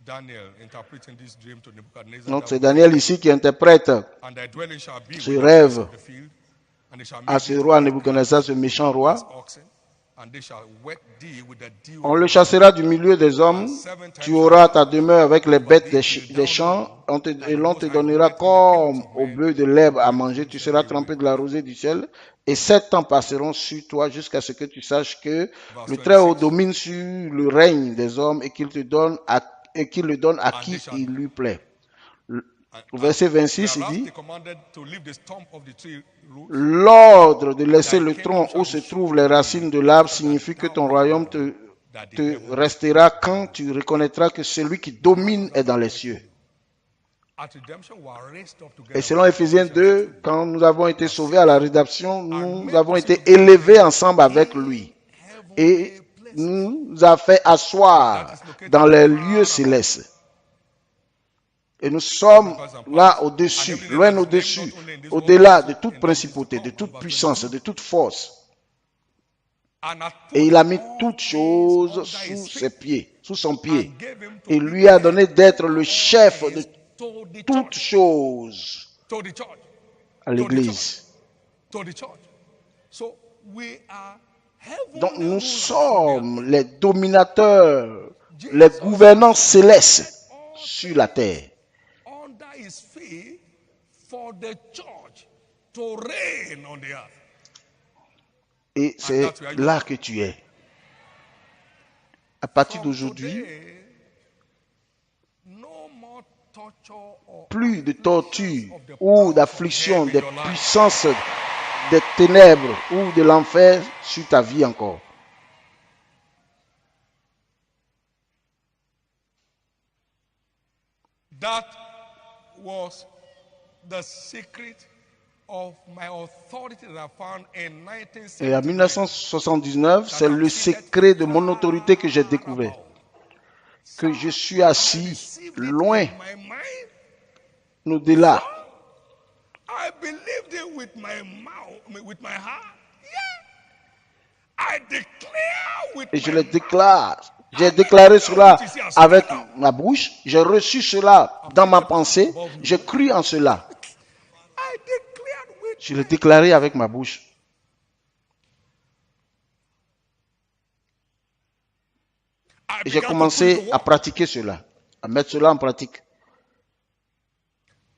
Daniel interpreting this dream to Nebuchadnezzar. Donc c'est Daniel ici qui interprète And thy dwelling shall be ce with the rêve beasts of the field, and they shall à make ce thee roi to Nebuchadnezzar, ce méchant roi. as oxen, and they shall wet thee with the dew On of le the chassera du milieu des hommes. Tu auras ta demeure avec les bêtes des champs, et l'on te donnera comme au bœuf de l'herbe à manger. Tu seras trempé de la rosée du ciel. Et 7 ans passeront sur toi jusqu'à ce que tu saches que le Très-Haut domine sur le règne des hommes et qu'il le donne à qui il lui plaît. Au verset 26, il dit, l'ordre de laisser le tronc où se trouvent les racines de l'arbre signifie que ton royaume te restera quand tu reconnaîtras que celui qui domine est dans les cieux. Et selon Éphésiens 2, quand nous avons été sauvés à la rédemption, nous avons été élevés ensemble avec lui. Et nous a fait asseoir dans les lieux célestes. Et nous sommes là au-dessus, loin au-dessus, au-delà de toute principauté, de toute puissance, de toute force. Et il a mis toutes choses sous ses pieds, sous son pied. Et lui a donné d'être le chef de toutes choses à l'Église. Donc nous sommes les dominateurs, les gouvernants célestes sur la terre. Et c'est là que tu es. À partir d'aujourd'hui, plus de torture ou d'affliction des puissances des ténèbres ou de l'enfer sur ta vie encore. That was the secret of my authority that I found in 1979. Et en 1979, c'est le secret de mon autorité que j'ai découvert. Que je suis assis loin, au-delà. I believed it with my mouth, with my heart. Yeah. I declare with Et je my le déclare. J'ai déclaré cela avec ma bouche. J'ai reçu cela dans ma pensée. J'ai cru en cela. I declared with Je l'ai déclaré avec ma bouche. Et j'ai commencé à pratiquer cela, à mettre cela en pratique.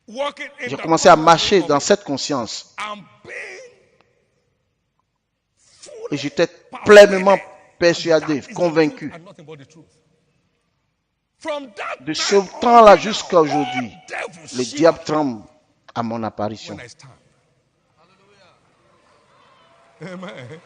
walking in J'ai the commencé à power marcher of dans it cette conscience. and being fully Et j'étais pleinement persuadé, convaincu. and nothing but the truth. From that De time ce on temps-là till jusqu'à now, aujourd'hui, all devils le shiver diable tremble à mon apparition. when I stand. Amen.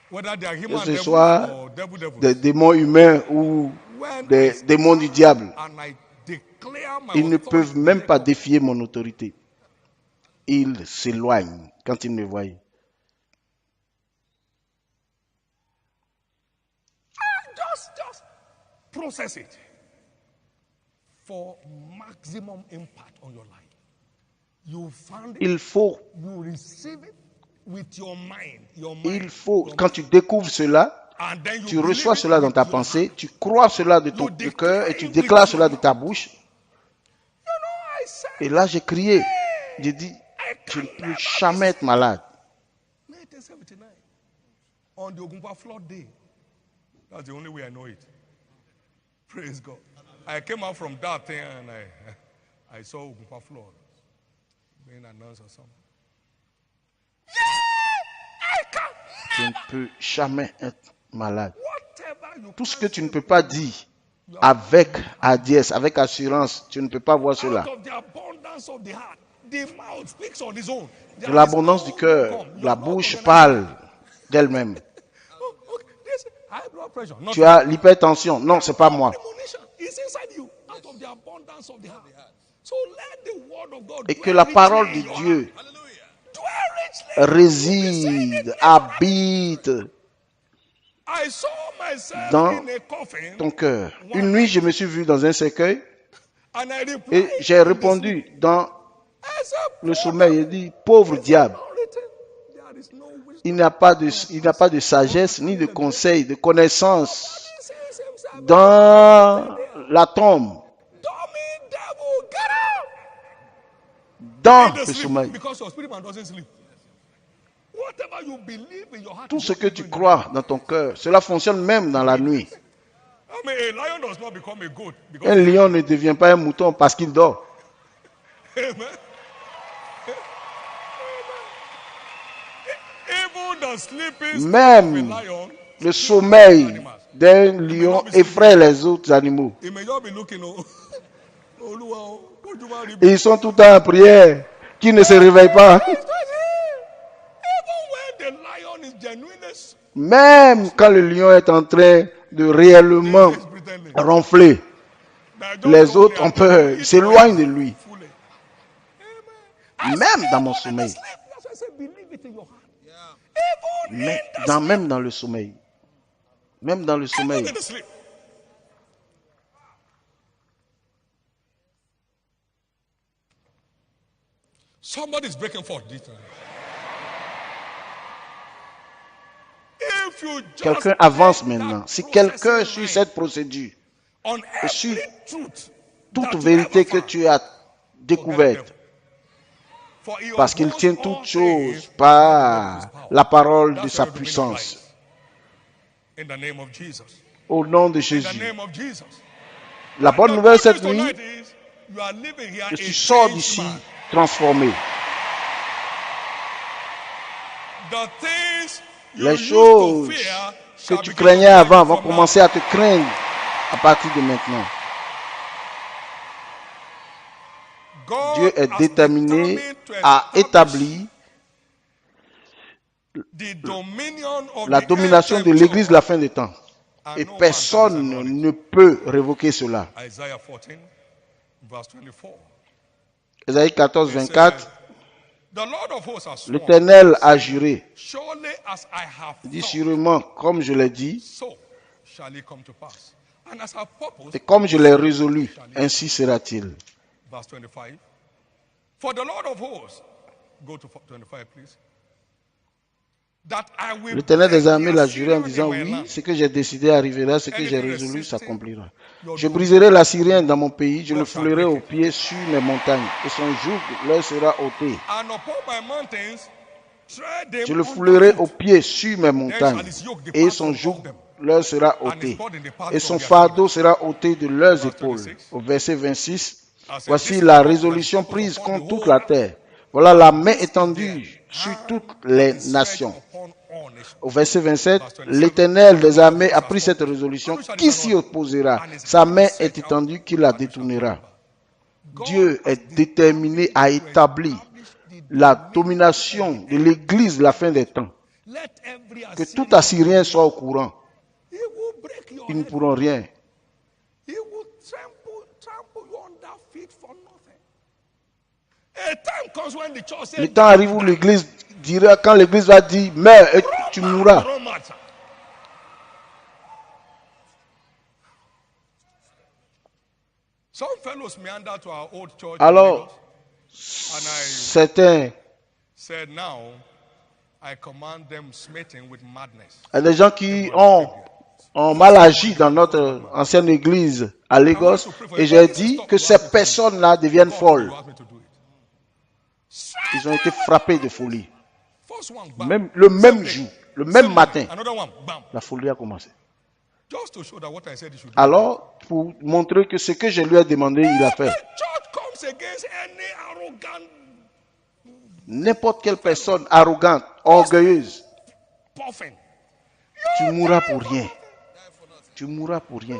Whether they are human Que ce devils soit or devils. des démons humains ou When des I démons du diable, and I declare my ils ne authority peuvent to même them pas all. défier mon autorité. Ils s'éloignent quand ils me voient. Just process it for maximum impact on your life. You found it, Il faut, you receive it with your mind, quand tu découvres cela, and then you tu believe reçois it cela dans with ta your pensée, heart. tu crois cela de ton cœur et tu déclares cela de ta bouche. You know, I said, Et là, j'ai crié. J'ai dit, je ne peux jamais être malade. 1979, on the Ogunpa flood day. That's the only way I know it. Praise God. I came out from that thing and I saw Ogunpa flood being announced or something. Yeah, I can. Je ne peux jamais être malade. Whatever you Tout ce que can't tu ne say peux pas dire avec hardiesse, avec assurance, tu ne peux pas voir cela. out of the abundance of the heart, the mouth speaks on its own. De l'abondance du cœur, la bouche parle d'elle-même. This high blood pressure. Not Tu as l'hypertension. Non, c'est pas moi. premonition. It's inside you, out of the abundance of the heart. So let the word of God Et que dwell la richly parole in de your Dieu heart. Dwell richly. réside, habite I saw myself dans in a coffin, ton cœur. Une nuit, je me suis vu dans un cercueil and I et replied, j'ai répondu dans I said, le sommeil. Il dit, pauvre diable, there is no wisdom. il n'y a pas de sagesse, ni de conseil, de connaissance He sees himself dans la tombe, dummy devil, get out! dans In the le sleep, sommeil. because your spirit man doesn't sleep. Whatever you believe in your heart, Tout is ce what que you tu do in crois dans ton cœur, cela fonctionne même dans la nuit. the- I mean, a lion does not become a goat because Un lion ne devient pas un mouton parce qu'il dort. Amen. Even the sleeping Même spirit of a lion, le sommeil d'un lion effraie les autres animaux. he may just be looking. Oluwa, Ojúmọ́ rí Et ils sont tout le temps en prière, qui ne se réveillent pas. Even when the lion is genuinely Même quand le lion est en train de réellement pretending, ronfler, that les don't autres only ont peur, attend, ils eat s'éloignent de well, lui. fully. Amen. Même dans mon Even in the sommeil. sleep, that's why I say believe it in your heart. Even Mais in the sleep. même dans le sommeil. Même dans le Even sommeil. in the sleep. Somebody is breaking forth this time. If you just Quelqu'un avance take that maintenant. Si processing quelqu'un suit line cette procédure, on suit every truth toute that you vérité ever que found, tu as découverte, for he parce qu'il upholds tient all toutes things choses by the word of his par power. la parole de That's sa where the dominion puissance. lies. In the name of Jesus. Au nom de In the Jésus. name of Jesus. La bonne The nouvelle good cette news nuit, tonight is you are living here que a tu sors changed d'ici man. transformé. The things you Les used to choses fear que shall tu begin to craignais fear avant you vont from now. commencer à te craindre à partir de maintenant. God Dieu est has déterminé determined to à establish établir the dominion of la the domination end-time de l'Église de church, la fin des temps. and Et no man can personne disannul it. ne peut révoquer cela. Isaiah 14, verse 24. Ésaïe 14, It 24, says, the Lord of hosts has sworn, l'Éternel a saying, juré, surely as I have il dit thought, sûrement, comme je l'ai dit, so shall it come to pass. And as I purpose, et comme je l'ai résolu, shall it ainsi sera-t-il. Verse 25. For the Lord of hosts, go to 25 please. That I will L'Éternel des break armées the l'a juré en Assyrian disant, in my oui, land. ce que j'ai décidé arrivera, ce que j'ai Anything résolu resisting s'accomplira. your Je doom, briserai l'Assyrien dans mon pays, je le God shall foulerai break aux it. pieds sur mes montagnes, et son joug leur sera ôté. And upon my mountains, tread them Je le foulerai aux underfoot. pieds sur mes montagnes, et son joug leur sera ôté, et son fardeau sera ôté de leurs épaules. Au verset 26, voici la résolution prise contre toute la terre. Voilà la main étendue sur toutes les nations. Au verset 27, l'Éternel des armées a pris cette résolution. Qui s'y opposera? Sa main est étendue qui la détournera. Dieu est déterminé à établir la domination de l'Église de la fin des temps. Que tout Assyrien soit au courant. Ils ne pourront rien. He will trample you under feet for nothing. A time comes when the church says, Le temps arrive où l'Église dira, quand l'Église va dire, meurs et tu mourras. "Don't matter." Some fellows meander to our old church in Alors, Lagos, and I certains, said, now I command them smitten with madness. il y a des gens qui ont mal agi dans notre ancienne église à Lagos, et j'ai dit que ces personnes-là deviennent folles. You asked me to do it. Ils ont été frappés de folie. First one, bam. Même, le même Same day. jour, le même Same matin, day. Another one, bam. la folie a commencé. Just to show that what I said he should do. Alors, pour montrer que ce que je lui ai demandé, il a fait. The church comes against any arrogant N'importe quelle personne arrogante, orgueilleuse, puffing. tu mourras pour rien. Tu mourras pour rien.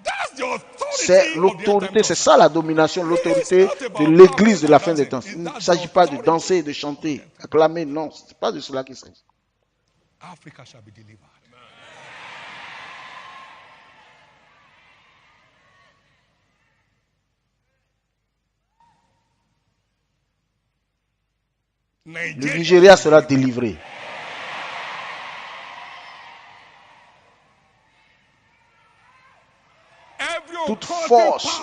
That's the authority C'est of the l'autorité, end-time c'est church. ça la domination, l'autorité de l'église de la fin des temps. Il ne s'agit pas de danser, de chanter, acclamer, non, ce n'est pas de cela qu'il s'agit. Africa shall be delivered. Le Nigeria sera délivré. forces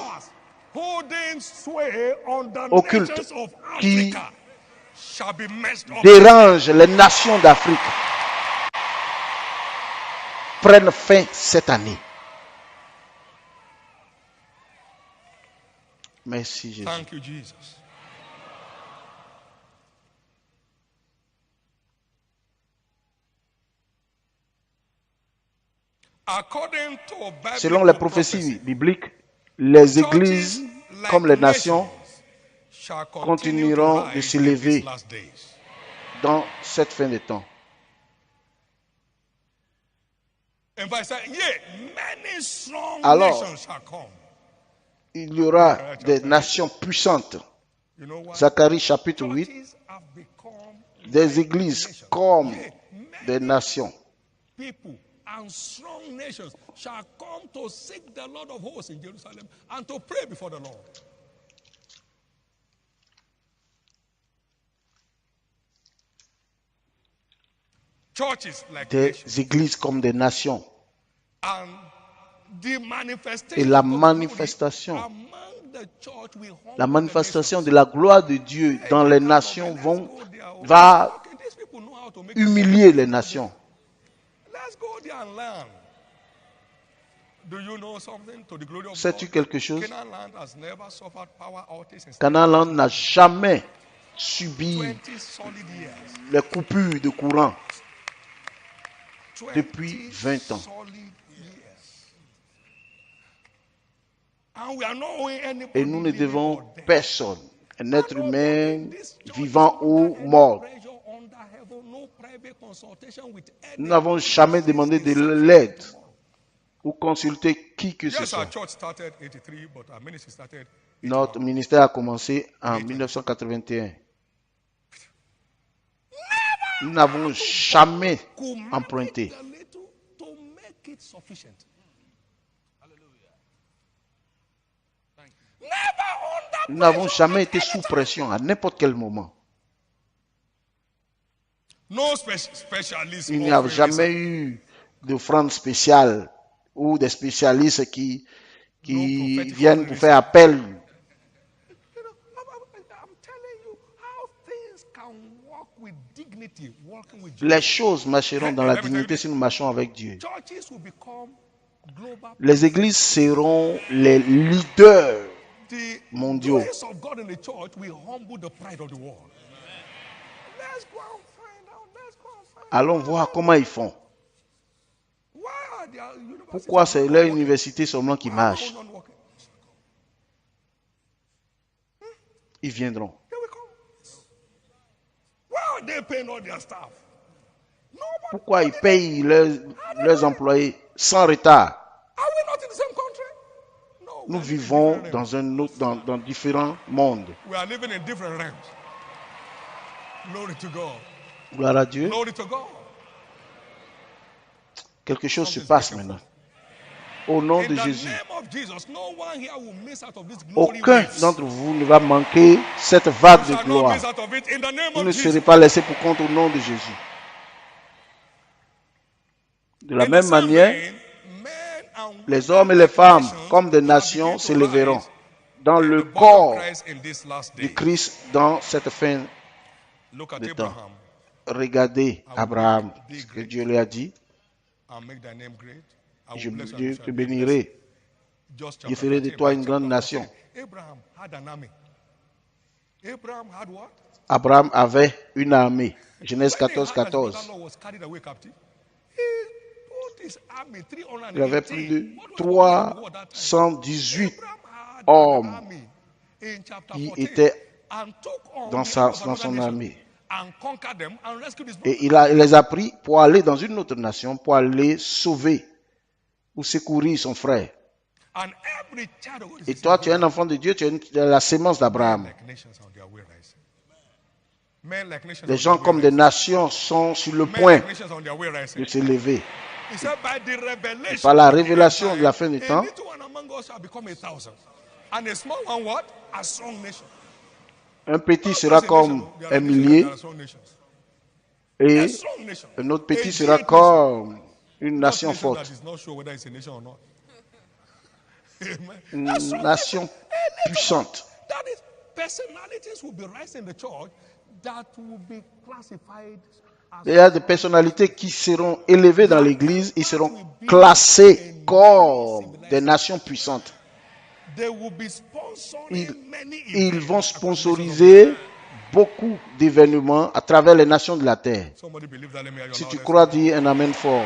occultes qui dérangent les nations d'Afrique prennent fin cette année. Merci Jésus. Thank you, Jesus. According to Selon les prophéties bibliques, les églises, comme les nations, continueront de s'élever dans cette fin de temps. Alors, il y aura des nations puissantes. Zacharie chapitre 8, des églises comme des nations. And strong nations shall come to seek the Lord of hosts in Jerusalem and to pray before the Lord. Churches like Des nations. églises comme des nations. And the manifestation Et la of glory manifestation, among the church will humble la the manifestation nations. de la gloire de Dieu dans les nations va Okay, these people know how to make humilier les nations. Let's go there and learn. Do you know something to the glory of Sais-tu God? quelque chose? Canaan land has never suffered power outages in Canaan n'a jamais subi 20 solid years. les coupures de courant 20 depuis 20 ans. solid years. And we are not owing anybody Et nous ne living devons or dead. personne, un être And humain this church vivant is ou under any mort. pressure under heaven, no private consultation with any Nous n'avons jamais demandé de person. l'aide ou consulté qui que ce Yes, our soit. church started 83, but our ministry started 81. Notre ministère a commencé en 1981. Nous n'avons jamais emprunté. The little to make it sufficient. Never under Nous n'avons pressure jamais at été any sous time. pression à n'importe quel moment. No specialist. Il n'y a offering jamais result. eu d'offrande spéciale ou des spécialistes qui viennent pour faire appel. You know, I'm telling you how things can walk with dignity, walking with Les Jesus. choses marcheront dans la dignité si nous marchons avec Dieu. Churches will become global. Les églises seront les leaders. The mondiaux. grace of God in the church will humble the pride of the world. Let's go and find out. Let's go and find Allons voir comment ils font. out. Why are their universities Pourquoi c'est not leur working? université seulement qui Why marche? are they not working? Ils viendront. Here we come. Why are they paying all their staff? Nobody. Pourquoi ils payent leurs employés sans retard? Are we not in the same country? No. Nous we are living in vivons different dans un autre, dans différents mondes. realms. We are living in different realms. Glory to God. Gloire à Dieu. Glory to God. Quelque chose se passe maintenant. Au nom In de the Jésus. name of Jesus, no one here will miss out of this glory Aucun waves. d'entre vous ne va manquer cette vague You de shall not gloire. miss out of it in the name Vous of ne Jesus. serez pas laissés pour compte au nom de Jésus. De la In the même same manière, vein, men and les women hommes et les of femmes, nations comme des shall nations, begin to s'élèveront rise dans in le the body of corps Christ in this last du day. Christ dans cette fin Look at de temps. Abraham Regardez Abraham, ce que Dieu lui a dit. and make thy name great. I will Je bless you and Dieu you te shall be blessed. bénirai. Just Je chapter ferai de 13, toi verse une grande chapter nation. 14. Abraham had an army. Abraham had what? Abraham avait une armée. Genèse When he 14, heard that his 14. brother-in-law was carried away captive, he put his army, Il avait plus de 318. What was the war at that time? 318 Abraham had hommes an army in chapter qui 14 étaient and took on dans the enemy of dans another son nation armée. and conquered them and rescued his Et brother. il les a pris pour aller dans une autre nation, pour aller sauver ou secourir son frère. And every child of God is Et the toi, same tu es un way. enfant de Dieu, tu es la sémence Men d'Abraham. like nations on their way rising. Men like nations Les on gens their comme way des rising. nations sont sur le Men point like nations on their way rising. de s'élever. He said, by the revelation Par la of the révélation end de la time, fin du a temps, little one among us shall become 1,000. And a small one, what? A strong nation. un petit Not sera just a comme nation, there un are nations, millier there are strong nations. et A strong nation. un autre petit A sera great nation. comme une Not nation nation that forte. is not sure whether it's a nation or not. une nation puissante. That is, personalities will be rising in the church that will be classified as Il y a des personnalités qui seront élevées dans l'église, ils seront classés comme des nations puissantes. they will be sponsoring Ils, many ils vont events across the nations of the sponsoriser earth. beaucoup d'événements à travers les nations de la terre. Somebody believe that, let me hear your Si tu loudest crois, amen. dis un amen fort.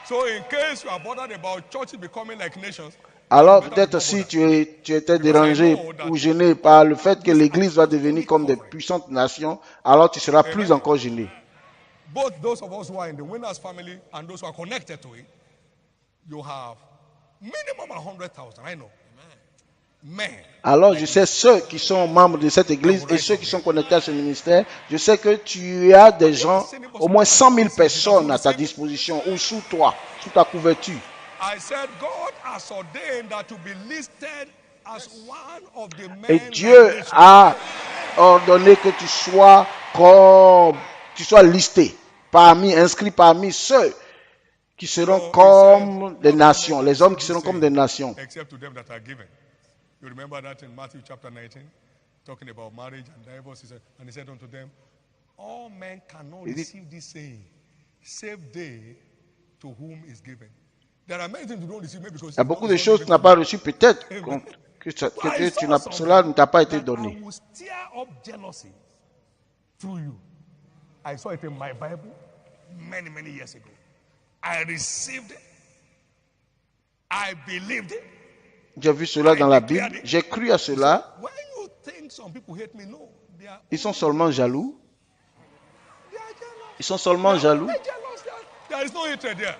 So in case you are bothered about churches becoming like nations, Alors you better peut-être be si bothered. tu étais dérangé ou gêné par le fait que l'église va devenir comme des puissantes nations, alors tu seras plus encore gêné. Both those of us who are in the winners family and those who are connected to it, you have minimum 100,000. I know. Men. Alors je sais ceux qui sont membres de cette église et ceux qui sont connectés à ce ministère, je sais que tu as des gens, au moins 100 000 personnes à ta disposition ou sous toi, sous ta couverture. I said God has ordained that to be listed as one of the men. Et Dieu a ordonné que tu sois listé inscrit parmi ceux qui seront comme des nations, les hommes qui seront comme des nations. Except to them that are given. You remember that in Matthew chapter 19, talking about marriage and divorce, and he said unto them, all men cannot receive this saying, save they to whom is given. There are many things you don't receive maybe because Il y a beaucoup de choses que tu n'as pas reçues, peut-être cela ne t'a pas été donné. I will stir up jealousy through you. I saw it in my Bible many years ago. I received it. I believed it. J'ai vu cela dans la Bible, j'ai cru à cela. When you think some people hate me, no, Ils sont seulement jaloux. they are jealous. Ils sont seulement jaloux. They're jealous. There is no hatred there.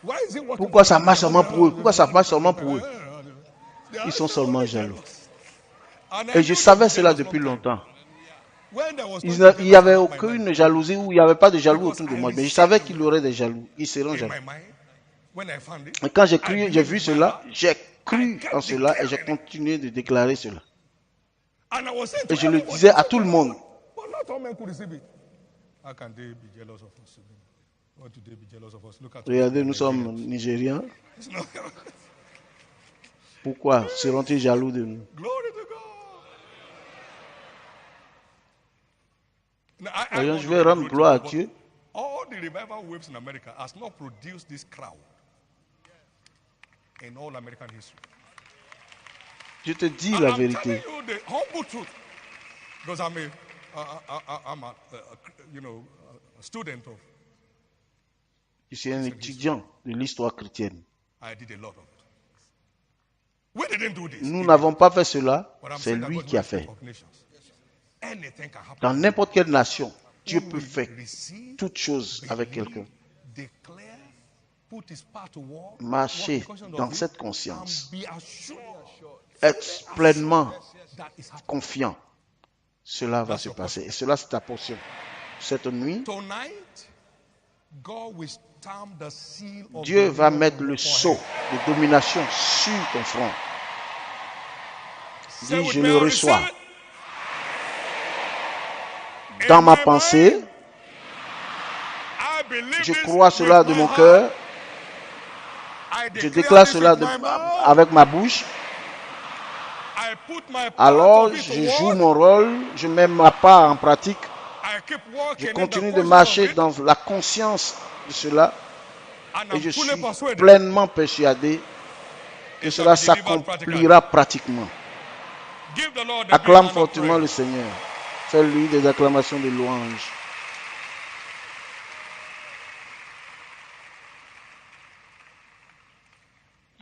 Why is it working? Pourquoi ça marche seulement pour eux? Pourquoi ça marche seulement pour eux? Ils sont seulement jaloux. Et je savais cela depuis longtemps. Il n'y avait aucune jalousie ou il n'y avait pas de jaloux autour de moi. Mais je savais qu'il y aurait des jaloux. Ils seront jaloux. Et quand j'ai vu cela, j'ai cru en cela et j'ai continué de déclarer cela. Et je le disais à tout le monde. Regardez, nous sommes Nigériens. Pourquoi seront-ils jaloux de nous? Je vais rendre gloire à Dieu. All the revival waves in America has not produced this crowd in all American history. Je te dis la vérité. I'm telling you the humble truth, because I'm a student of. Je suis un étudiant de l'histoire chrétienne. I did a lot of it. We didn't do this. Nous n'avons pas fait cela, But I'm c'est saying that lui God qui a knows fait. of nations. Anything can happen. Dans n'importe quelle nation, Dieu Who peut will faire receive, toutes choses avec believe, quelqu'un. declare, put his part to work, Marcher walk in the dans of cette it, conscience. and be assured Être pleinement that it's happening. confiant. Cela va se passer. Et cela, c'est ta portion. Cette nuit, Tonight, God will stamp the seal of Dieu the va Lord mettre on le your sceau forehead. de domination sur ton front. Say Dis, with je me, le I reçois. receive it. Dans In ma my pensée, mind, I believe je this crois cela with de my mon heart. cœur. I Je declare déclare this cela with my mouth. avec ma bouche. I put my part Alors, of it to je joue work. mon rôle, je mets ma part en pratique. I keep walking Je in the continue de conscience marcher of it, dans la conscience de cela. and Et I'm je fully suis persuaded pleinement persuadé que it shall cela be delivered s'accomplira pratiquement. Give the Lord a big Acclame hand of fortement le praise. Seigneur. Fais-lui des acclamations de louange.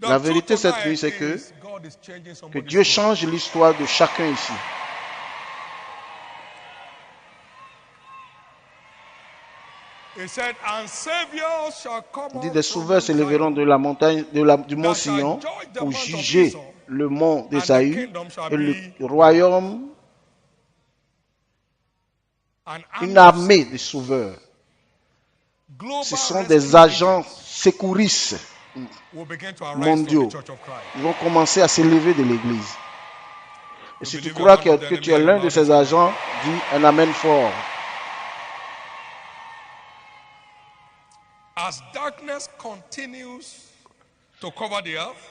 The La truth vérité cette tonight nuit, c'est que is God is changing Que somebody's Dieu story. change l'histoire de chacun ici. He said, and saviors shall come Il dit, up des from sauveurs Mount s'élèveront Zion, de la montagne, du mont that shall Sion judge the pour month of juger Esau, le mont and the d'Ésaü kingdom shall et le be royaume, an une army armée de sauveurs. global Ce sont rescue des agents agents secouristes will begin to arise from mondiaux. the Church of Christ. Ils vont commencer à s'élever de l'Église. Et si tu crois que tu es l'un de ces agents, dis un amen fort. As darkness continues to cover the earth,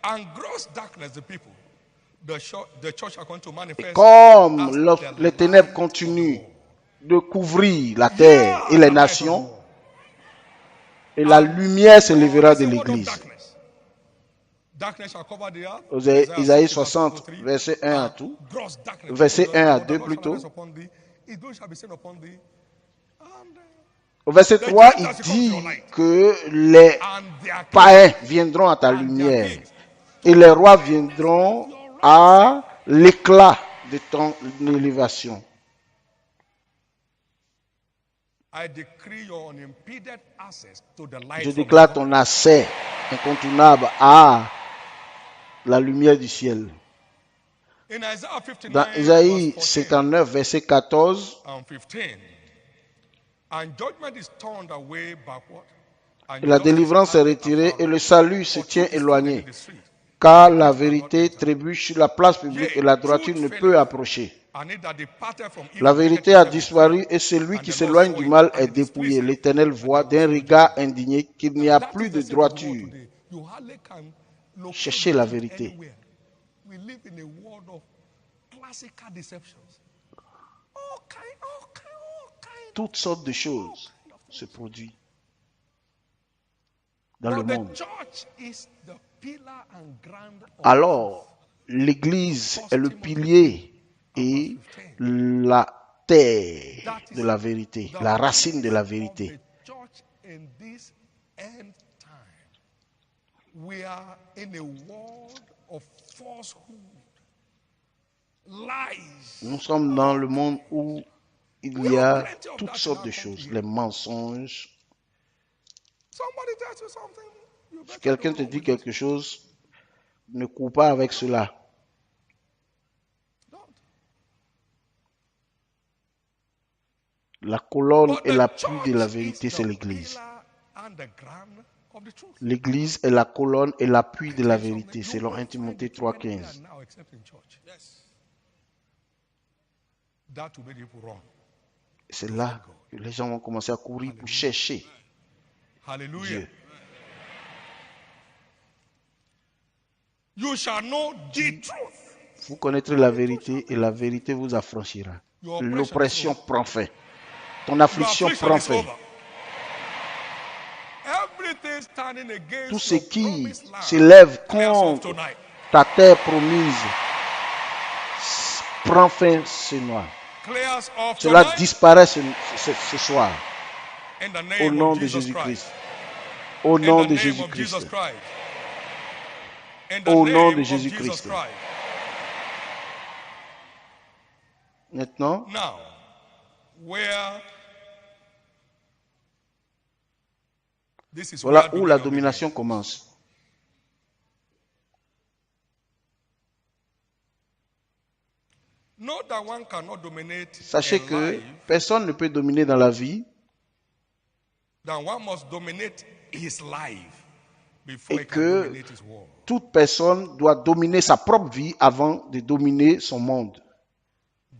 and gross darkness the people. The church are going to manifest Comme as the les ténèbres light continuent of the world. de couvrir la terre et Yeah, les the light of the nations, world. et la lumière s'élèvera de There's a word of l'Église. darkness. Darkness shall cover the earth. Isaïe 60, 60, 3. verset 1 à tout. Gross darkness. Verset 1 à The 2 Lord shall plutôt. arise upon thee. His glory shall be seen upon thee. And, Au verset 3, il dit que les and their païens viendront à ta lumière et les rois viendront à l'éclat de ton élévation. I decree your unimpeded access to the light Je from déclare heaven. ton accès incontournable à la lumière du ciel. In Isaiah 59, Dans Isaïe verse 14 59, verset 14, and 15, and judgment is turned away backward, and la justice délivrance est added retirée afar et le off. salut se For tient truth is éloigné, fallen in the street, car la vérité trébuche sur la place publique et la Yea, droiture truth ne faileth, peut approcher. and he that departed from evil La maketh vérité a himself a disparu fool, et celui and qui the Lord s'éloigne saw du it, mal and est it displeased dépouillé. him, L'Éternel and voit there d'un was no regard judgment. indigné qu'il Now, n'y a that plus is de the state of the world droiture. today. You hardly can locate Cherchez la truth vérité. anywhere. We live in a world of classical deceptions. All kind. Toutes sortes de choses se produisent dans le But the monde. church is the pillar and ground of Alors, l'Église est le pilier et la terre de la vérité, the la racine de la place of vérité. the church in this end time. We are in a world of falsehood, lies. Nous sommes dans le monde où il y a toutes sortes de choses, les mensonges. Somebody tells you something, you Si better quelqu'un don't te roll dit with it. quelque chose, ne cours pas avec cela. Don't. La colonne But et the l'appui de la church vérité, is c'est the l'Église. pillar and the ground of the truth. L'Église est la colonne et l'appui de la Tell you vérité, something, you selon won't 1 find Timothée it anywhere 3,15. now except in church. Yes. That will make people wrong. C'est là que les gens vont commencer à courir pour chercher Hallelujah. Dieu. You shall know the truth. Vous connaîtrez la vérité et la vérité vous affranchira. Your L'oppression oppression is over. prend fin. Ton Your affliction affliction prend is fin. over. Everything standing against Tout ce your qui promised land s'élève clears off contre tonight. ta terre promise prend fin ce noir. Clears off Cela tonight disparaît ce soir. in the Au name nom of de Jesus Jésus-Christ. Christ. Au In nom the de name of Jesus Jésus-Christ. Christ. In the Au nom de name of Jesus Jésus-Christ. Christ. Maintenant, Now, where this is voilà where où la dominion domination begins. commence. Note that one cannot dominate Sachez in que life, personne ne peut dominer dans la vie that one must dominate his life before et he can que dominate his world. toute personne doit dominer sa propre vie avant de dominer son monde.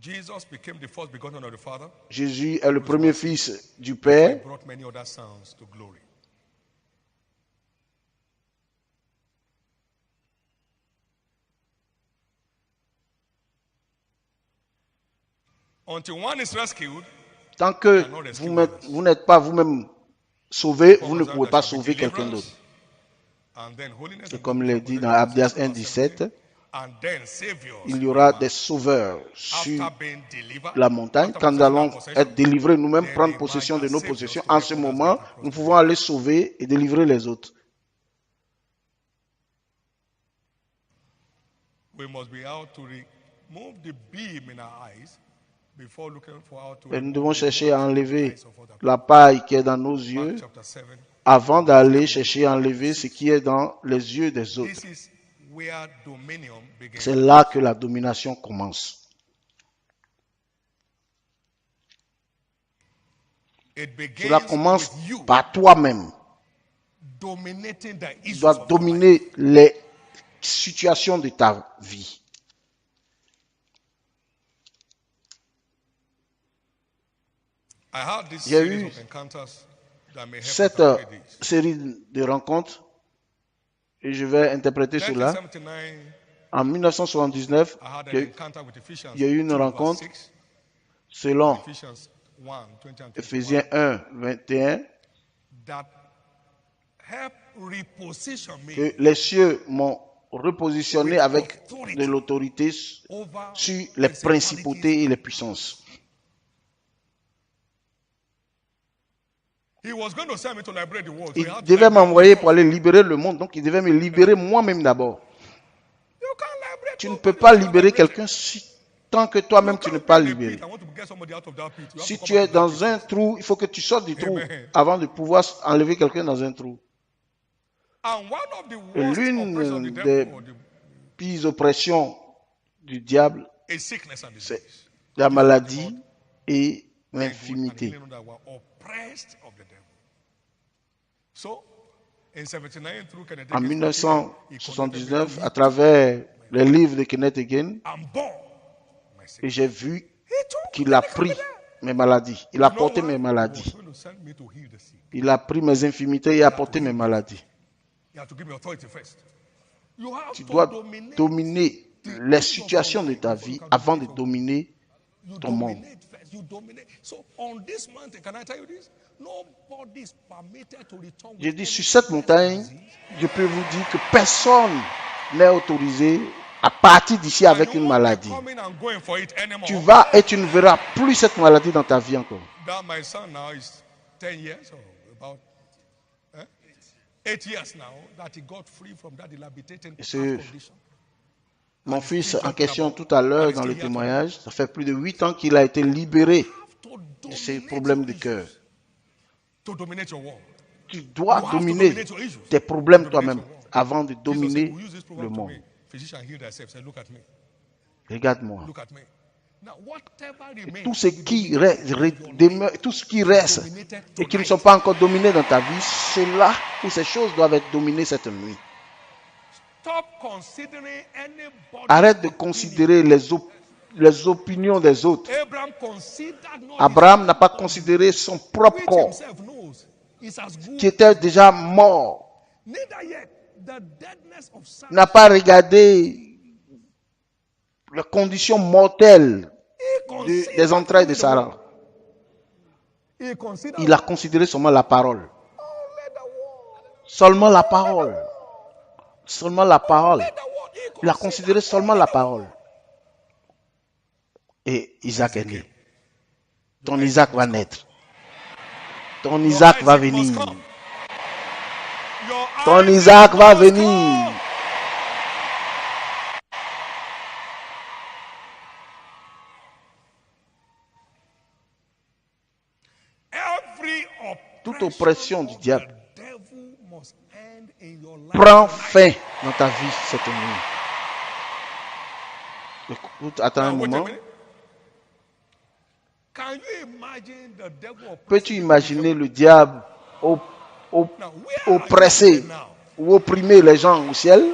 Jesus became the first begotten of the Father. Jésus est le Hebrews premier 1:6. fils du Before he Père. brought many other sons to glory. Until one is rescued, Tant que vous n'êtes pas vous-même sauvé, vous ne pouvez pas sauver quelqu'un d'autre. and then holiness Et and comme il goodness est and dit dans possession Abdias of 1,17, and then saviors il y aura for des man. sauveurs sur After being delivered, la montagne. after Quand nous possessing allons our possession, être délivrés nous-mêmes, then prendre he possession might de nos save us possessions, to en help ce others moment, get across nous the pouvons river. aller sauver et délivrer les autres. We must be out to remove the beam in our eyes before looking for how to Et nous remove devons the chercher mote à in the enlever eyes of other people. la paille qui est dans nos Mark yeux chapter 7. avant d'aller chercher à enlever ce qui est dans les yeux des autres. This is where dominion begins. C'est là que la domination commence. It Cela begins commence with you par toi-même. dominating the Tu issues dois of your life. dominer les situations de ta vie. I had this Il y a series eu of encounters that may help Cette us to pray this. série de rencontres Et je vais interpréter cela. 1979, En 1979, I had an il y a- encounter with Ephesians il y a eu une 2 verse rencontre 6, selon Ephesians 1, 20 and 21, Éphésiens 1, 21, that help reposition me que les cieux m'ont repositionné avec de l'autorité over sur les principautés et les puissances. He was going to send me to liberate the world. So Il he had to devait liberate m'envoyer me pour aller libérer le monde, donc il devait me libérer moi-même d'abord. You can't liberate Tu ne nobody peux pas without libérer liberating. quelqu'un tant que toi-même You tu n'es can't pas be in a libéré. pit. I want to get somebody out of that pit. You have Si to tu come es out of that dans pit. un trou, il faut que tu sortes du trou Amen. avant de pouvoir enlever quelqu'un dans un trou. And one of the Et worst l'une oppressions of the des devil or the, pires oppressions du diable, is sickness and c'est disease. la maladie et And l'infimité. healing that were oppressed of the devil. So, in 79 through Kenneth En Hagin's book, he 1979, connected me à to travers les livres de Kenneth Hagin, I'm born. My et sickness. j'ai vu He took qu'il a me pris there. mes maladies. Il a You know porté why? mes He was maladies. going to send me to heal the sick. Il a pris mes infimités et a porté mes maladies. You have to give me authority first. You have Tu to dois dominate. dominer les situations de ta vie avant de dominer You ton monde. dominate first. You dominate. So on this mountain, can I tell you this? Nobody is permitted to return with J'ai dit, any sur cette sickness or montagne, disease. je peux vous dire que personne n'est autorisé à partir d'ici And avec you une won't be maladie. coming and going for it anymore. Tu vas et tu ne verras plus cette maladie dans ta vie encore. That my son now is 10 years or about 8 years now that he got free from that debilitating Et heart ce- condition. Mon fils en question tout à l'heure dans le témoignage, ça fait plus de 8 ans qu'il a été libéré You have to de ces dominate problèmes your de cœur. issues to dominate your world. Tu dois You have to dominer dominate your issues tes problèmes to toi-même dominate your world. avant de Jesus said, dominer "We use this le program to monde. me. Physicians heal themselves. Say, look at me. Regarde-moi. Look at me. Now, whatever remains, Tout ce will be qui dominated reste, in your demeure, life. tout ce qui reste Dominated et qui ne tonight. sont pas encore dominés dans ta vie, cela ou ces choses doivent être dominées cette nuit. Stop considering anybody. Arrête de considérer les opinions des autres. Abraham considered not Abraham n'a pas considéré son propre which corps, himself knows is as good. qui était déjà mort. Neither yet the deadness of Sarah. N'a pas regardé les conditions mortelles He considered des entrailles de only the Sarah. word. He considered Il a considéré seulement la parole. only the word. Seulement la parole. Seulement la parole. Only the word. He Il a considered considéré seulement only la the parole. word. Et Isaac est né. Ezekiel. Ton Isaac va naître. Ton Isaac va Isaac must venir. come. Your Ton Isaac Isaac va must venir. come. Every Toute oppression du of diable the devil must end in your life prend tonight. fin dans ta vie cette nuit. Écoute, attends un Now, wait a moment. minute. Can you imagine the devil Peux-tu oppressing imaginer people? le diable Now, where are you oppresser now? ou opprimer les gens au ciel?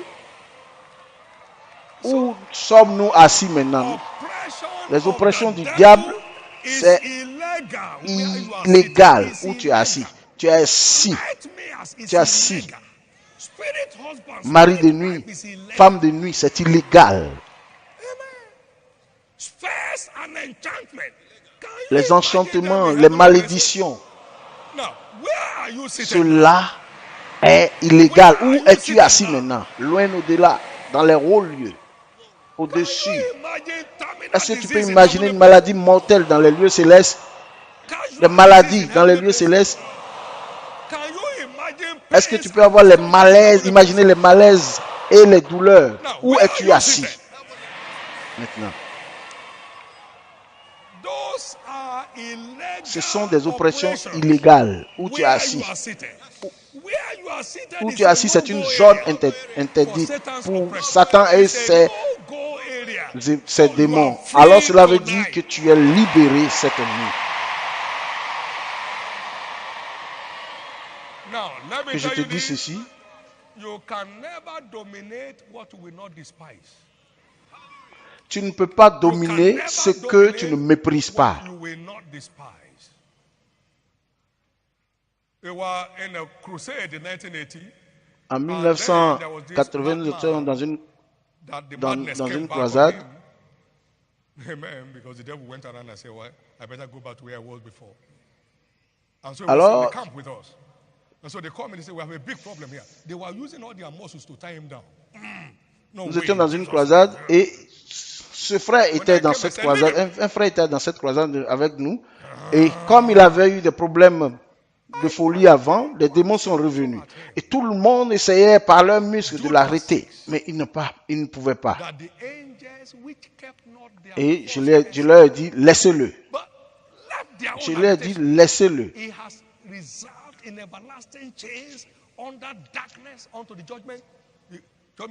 Où sommes-nous assis maintenant? Oppression Les of oppressions the du devil diable, is c'est illegal. Where you are illégal sitting où is tu es assis. illegal. Tu es assis, Nightmares is tu es assis. illegal. Spirit husband, Mari de spirit nuit, wife is illegal. femme de nuit, c'est illégal. Amen. Spells and enchantment. Can you Les imagine enchantements, them in les heaven? malédictions, Now, where are you sitting? cela est illégal. Où es-tu assis maintenant? Loin au-delà, dans les hauts lieux, Can au-dessus. you imagine terminal Est-ce que tu peux disease in imaginer une heavenly maladie mortelle dans les lieux célestes? places? Des Casual maladies disease in dans les heavenly lieux places? célestes? Can you imagine Est-ce que pains tu peux avoir and les sorrows in malaises, heavenly imaginer les malaises et les douleurs? Now, Où where are es-tu you assis seated? maintenant? Those are illegal Ce sont des oppressions operations. illégales où tu es Where assis. you are seated. Where you are seated Où is tu es a assis, c'est une no-go zone area interdite for Satan's pour oppression. Satan et It's a ses no-go area. ces So you are démons. free Alors cela veut dire tonight. que tu es libéré cette nuit. Now, let me Que je tell te you dis this. ceci, You can never dominate what you will not despise. tu ne peux pas You can dominer never ce que tu ne dominate méprises pas. what you will not despise. We were in a crusade in 1980 En 1980, nous étions dans une croisade. Amen. Because the devil went around and said, well, I better go back to where I was before. And so he was in Alors, the camp with us. And so they called me and they said, we have a big problem here. They were using all their muscles to tie him down. No nous way. étions dans une croisade et ce frère était dans cette croisade. Un frère était dans cette croisade avec nous. Et comme il avait eu des problèmes de folie avant, les démons sont revenus. Et tout le monde essayait par leurs muscles de l'arrêter. Mais il ne pouvait pas. That the angels which kept not their Et je leur ai dit, laissez-le. but left their Je own leur ai dit, habitation, laissez-le. he has reserved in everlasting chains under darkness unto the judgment.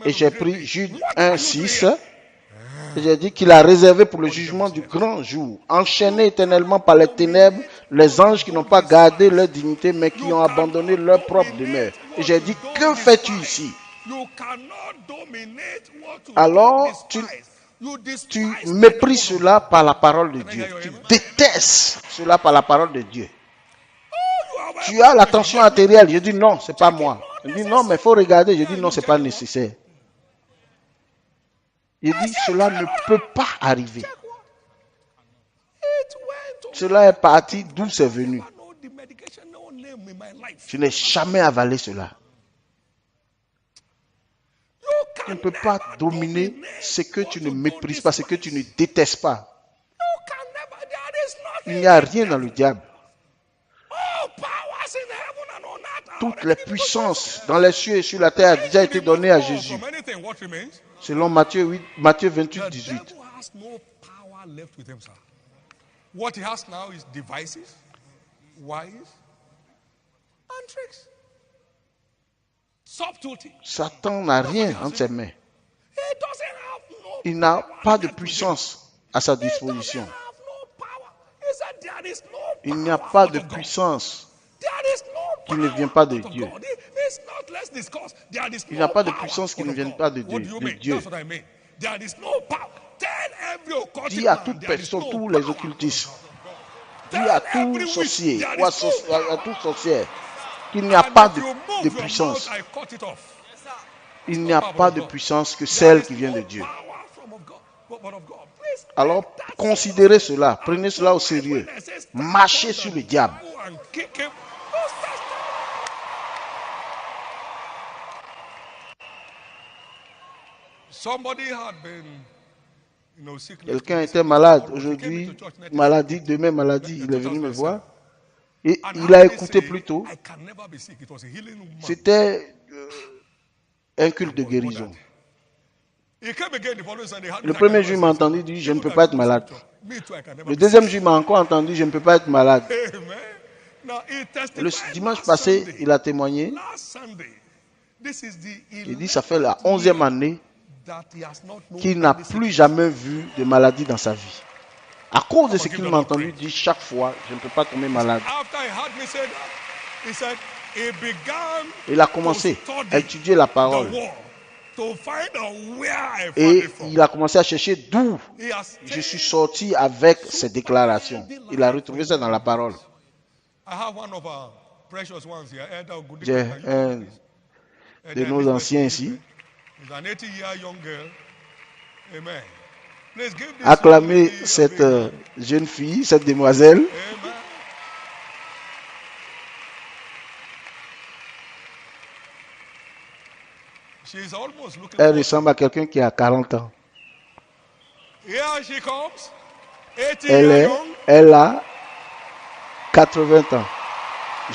Et j'ai pris Jude 1:6. Et j'ai dit qu'il a réservé pour le jugement du grand jour, enchaînés éternellement par les ténèbres, les anges qui n'ont pas gardé leur dignité, mais qui ont abandonné leur propre demeure. Et j'ai dit, que fais-tu ici? Alors, tu méprises cela par la parole de Dieu. Tu détestes cela par la parole de Dieu. Tu as l'attention artérielle. Je dis non, c'est pas moi. Je dis non, mais il faut regarder. Je dis non, c'est pas nécessaire. Je dis cela ne peut pas arriver. Cela est parti d'où c'est venu. Je n'ai jamais avalé cela. Tu ne peux pas dominer ce que tu ne méprises pas, ce que tu ne détestes pas. Il n'y a rien dans le diable. Toutes les puissances dans les cieux et sur la terre ont déjà été données à Jésus. Selon Matthieu 28, 18. What he has now is devices, wise, and tricks. Subtlety. Satan n'a rien entre ses mains. He doesn't have no Il n'a power pas de left with him. puissance à sa He doesn't disposition. have no power. He said there is no Il n'y a power pas out de of God. puissance. There is no qui ne power vient pas de out of Dieu. God. It's not, let's discuss. There is Il no n'y a pas de power puissance qui out ne of vienne God. pas de What Dieu, do you de mean? Dieu. That's what I mean. There is no power. Tell every occultic Dis à man, toute there is personne, no tous les power. occultistes, dis Tell à every tout witch, sorcier there ou à, is no à power. toute sorcière qu'il n'y a And pas if you move de your puissance. mouth, I cut it off. Il n'y a pas de puissance que There celle is qui vient no de Dieu. power from of God, but of God. Please Alors, take that considérez seriously. cela, prenez cela au sérieux. When I say stand Marchez upon sur the le diable. devil and kick him, don't stand. Somebody had been, sickness. Quelqu'un était malade aujourd'hui, maladie, demain maladie, il est venu me voir. Et il a écouté plus tôt. I can never be sick. It was a healing woman. C'était un culte de guérison. He came again the following Sunday. Le premier jour, il m'a entendu dire, je ne peux pas être malade. Me too, I can never Le be deuxième jour, il m'a encore entendu, je ne peux pas être malade. sick. Amen. Now, he testified Le dimanche last passé, Sunday. il a témoigné. Last Sunday, this is the Il dit, ça fait la 11e année that he has not known qu'il n'a any plus sickness. jamais vu de maladie dans sa vie. À cause de ce qu'il m'a entendu dire chaque fois, je ne peux pas tomber malade. After he heard me say that, he said he began Il a commencé à étudier la the parole. word to find out where I found Et it from. il a commencé à chercher d'où He has je suis sorti avec ces déclarations. Il a retrouvé ça dans la parole. I have one of our precious ones here, Elder Ogudi. J'ai un de nos anciens ici. He's an 80-year young girl. Amen. Please give this Acclamez young lady a cette big- jeune fille, cette demoiselle. Amen. She's almost looking Elle for ressemble à quelqu'un qui a 40 ans. Here she comes. 80 Elle a 80 ans.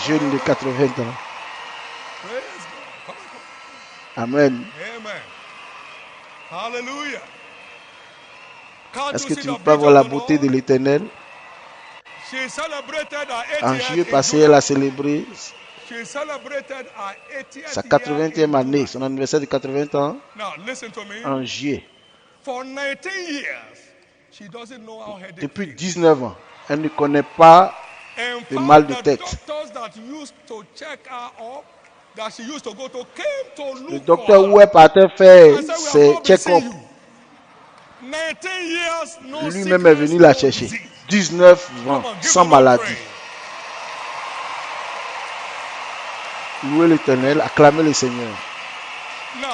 Jeune de 80 ans. Praise God. Come on, Amen. Amen. Hallelujah. Can't Est-ce you que see tu the ne peux pas voir la beauty of the beauté de Lord? l'Éternel? She celebrated her En 80th juillet in passé, July. elle a célébré She celebrated her 80th sa year 80e in année, July. son anniversaire de 80 ans, Now listen to me. en juillet. For 19 years, she doesn't know how headache Depuis feels. 19 ans, elle ne connaît pas In le fact, mal de the tête. doctors that used to check her up, that she used to go to, came to Le look docteur for où her. elle partait faire I said, we have ses not been seeing check-up, you. 19 years, no lui-même est sickness, venu la no chercher. disease. 19 ans, Come on, give sans the Lord maladie. praise. Louez l'Éternel, acclamez le Seigneur. Now,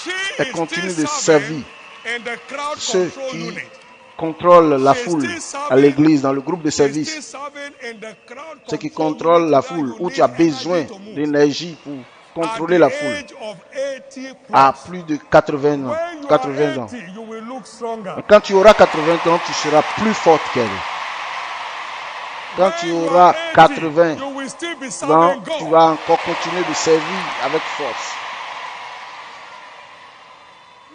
she Elle is continue still de serving servir in the crowd ceux control qui unit. contrôlent la She's foule still à serving- l'église, dans le groupe de she's still service. serving in the crowd Ceux qui control contrôlent unit la where foule, you où tu need as besoin energy to move. d'énergie pour At contrôler the la foule, age of 80 à plus. plus de 80 ans. When you 80 are ans. 80, you will look stronger. Quand tu auras 80 ans, tu seras plus forte qu'elle. Quand When tu you auras are 80 you will still be ans, serving tu God. vas encore continuer de servir avec force.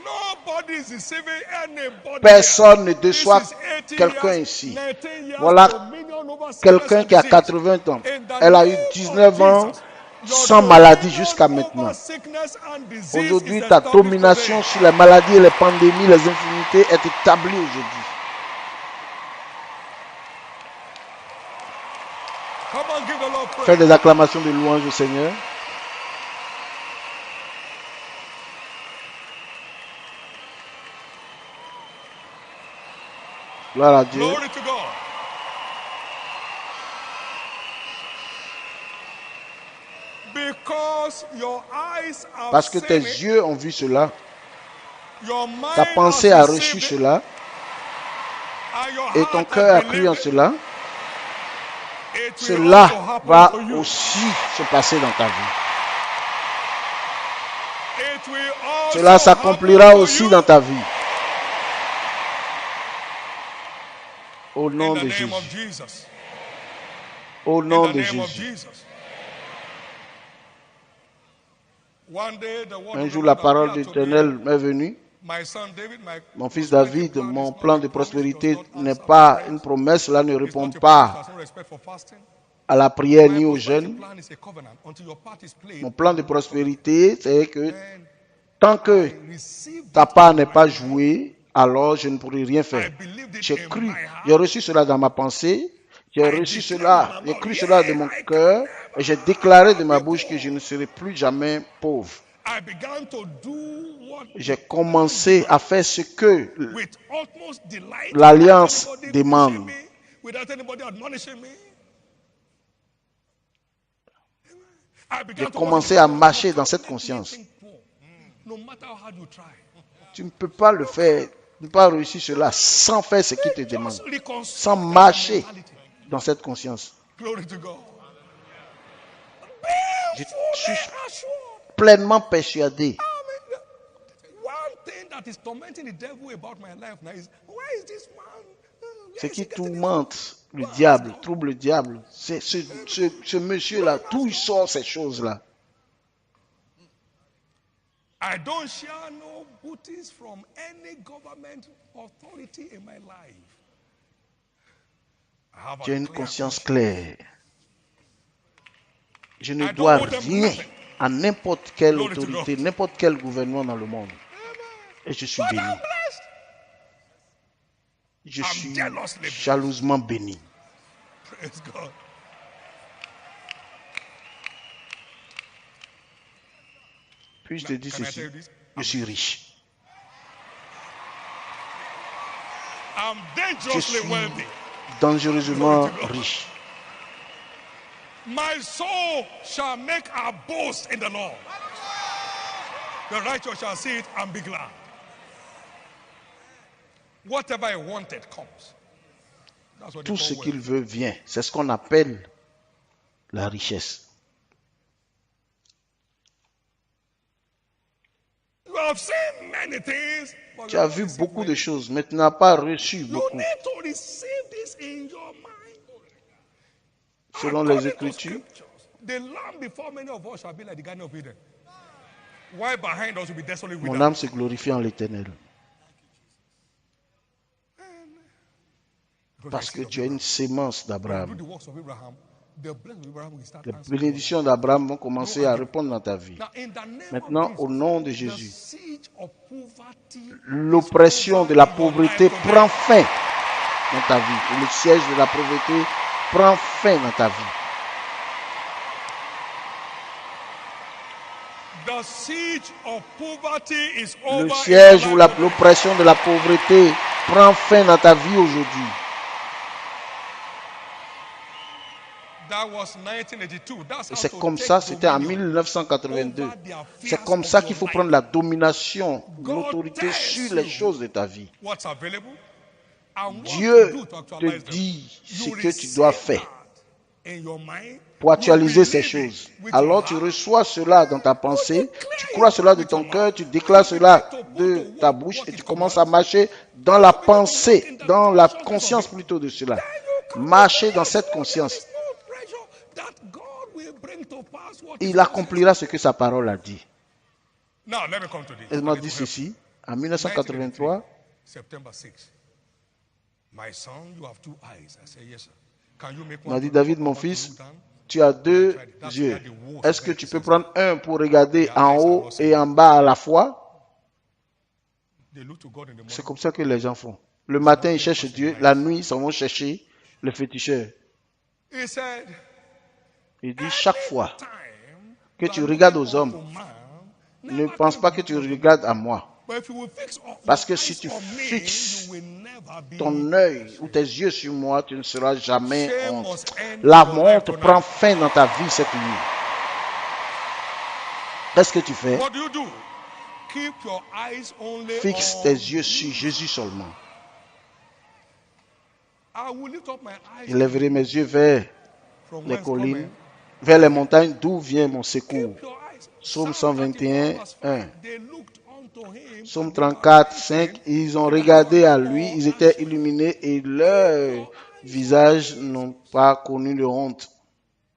Nobody is deceiving anybody. Personne ne here. déçoit This is 80 quelqu'un years, ici. 19 years Voilà dominion over sickness quelqu'un and qui a disease. 80 ans. In the Elle a eu name of 19 ans Jesus, your sans maladie dominion jusqu'à over maintenant. sickness and disease Aujourd'hui, is ta established domination today. sur les maladies et les pandémies, les infirmités est établie aujourd'hui. Come on, give the Lord Fais praise. des acclamations de louange au Seigneur. Gloire à Dieu. Glory to God. Because your eyes have Parce que tes seen it, yeux ont vu cela, your mind ta pensée has a reçu received it, cela, and your et ton heart cœur has a cru en believed it. cela, It will cela also happen va to you. aussi se passer dans ta vie. It will also Cela s'accomplira happen to aussi you. dans ta vie. Au In nom the de name of Jésus. Jesus. Au In nom the de name of Jésus. Jesus. One day the word Un of the jour, la Lord parole appeared to d'Éternel me. m'est venue. My son David, Mon fils prosperity David, plan is mon not plan a de promise, prospérité does not n'est answer pas prayers. une promesse, cela ne It's répond not a promise, pas has no respect for fasting. à la prière My ni au prosperity jeûne. plan is a covenant. Until your part is played, Mon plan de prospérité, c'est que then tant que I received ta it part in n'est my pas mind. jouée, alors je ne pourrai rien I faire. believed it J'ai in cru, my heart. j'ai reçu cela dans ma pensée, j'ai I reçu declared cela, with my j'ai mouth, cru cela de yeah, mon I cœur, can et j'ai déclaré de ma never bouche be que je poor. ne serai plus jamais pauvre. I began to do what J'ai commencé à faire ce que with utmost delight, l'Alliance without anybody demande. pushing me, without anybody admonishing me. I began J'ai to commencé worship à God. marcher You dans cette can't make me conscience. think poor. No matter how hard you try. Tu ne peux pas le faire, ne pas réussir cela sans faire ce qu'il te demande, Just reconstruct sans that marcher mentality. dans cette conscience. Glory to God. Je Be fully suis assured. pleinement persuadé. I mean, one thing that is tormenting the devil about my life now is, where is this man? Where Ce is qui he getting it tourmente from? le Well, diable, ask God. trouble le diable, c'est ce monsieur-là, d'où il sort ces choses-là. I don't share no booties from any government authority in my life. I have a J'ai une clear conscience conscience. claire. Je ne I don't dois owe them rien nothing. à n'importe quelle Glory to autorité, God. n'importe quel gouvernement dans le monde. Et je suis But béni. I'm blessed. Je I'm suis jealously blessed. jalousement béni. Praise God. Puis-je te dire Can I ceci? tell you this? Je suis riche. I'm Je dangerously suis wealthy. dangereusement Glory to God. riche. My soul shall make a boast in the Lord. The righteous shall see it and be glad. Whatever I wanted comes. That's what they Tout ce call qu'il wealth. veut vient. C'est ce qu'on appelle la richesse. You have seen many things, but Tu you as have not vu received beaucoup de many. choses, mais tu n'as pas reçu You beaucoup. need to receive this in your mind. Selon les According to Écritures, scriptures, the land before many of us shall be like the Garden of Eden. Why behind us will be desolate mon without. âme se glorifie en l'Éternel. Parce que tu as une sémence Do d'Abraham. the works of Abraham. The blessing of Abraham will start Les answering. bénédictions d'Abraham vont commencer à répondre dans ta vie. Now, in the name Maintenant, of au Jesus, nom de the Jésus, siege of poverty l'oppression is de la over in your pauvreté life today. prend fin dans ta vie. Le siège de la pauvreté prend fin dans ta vie. The siege of poverty is Le over siège in ou your life today. l'oppression de la pauvreté prend fin dans ta vie aujourd'hui. That was 1982. That's Et how c'est to comme take ça, c'était en dominion 1982. over the affairs C'est comme of ça your qu'il faut life. prendre la domination, God l'autorité tells sur les you choses de ta vie. what's available and what Dieu to do to te actualize them. dit ce You que tu dois receive faire that in your mind, pour you actualiser ces believe it choses. with your Alors tu heart, reçois cela dans ta you pensée, tu declare crois it cela de with ton your cœur, mouth, tu and déclares you cela begin to put de to ta work bouche what et it tu commences à commands. marcher dans And la you begin to walk pensée, in the dans la consciousness of conscience it. plutôt de cela. Then you come to Marcher dans believe cette there conscience. is no pressure that God will bring to pass what Et His il word accomplira says. ce que sa parole a dit. Now let me come to this. Elle I m'a need dit to help you. ceci, en 1983, 1983, September 6. My son, you have two eyes. I say, yes, sir. Can you make il m'a one dit, to David, look mon up, one to fils, look down? tu as deux yeux. Est-ce que tu peux prendre un pour regarder en haut et en bas à la fois? They look to God in the C'est morning. comme ça que les gens font. Le matin, ils cherchent Dieu. La nuit, ils s'en vont chercher le féticheur. He said, Il dit, chaque fois time que you tu are regardes looking aux hommes, unto man, ne never pense think pas of que tu God. regardes à moi. But if you will fix Parce que your si eyes tu on me, fixes you will never be ton œil ou tes yeux sur moi, tu ne seras jamais Shame honte. must end La in your life honte prend tonight. fin dans ta vie cette nuit. Qu'est-ce que tu fais? What do? Keep your eyes only Fixe on tes yeux sur Jésus seulement. I will lift up my eyes Je lèverai mes yeux vers from les whence collines, cometh. vers les montagnes, d'où vient mon secours. Keep your eyes. Psaume Psalm 121, 34 verse 5. 1. They looked unto him Psaume and they were 34, enlightened, 5. Ils ont and their regardé faces à no lui, more ils étaient ashen. illuminés et leurs visages n'ont pas connu de honte.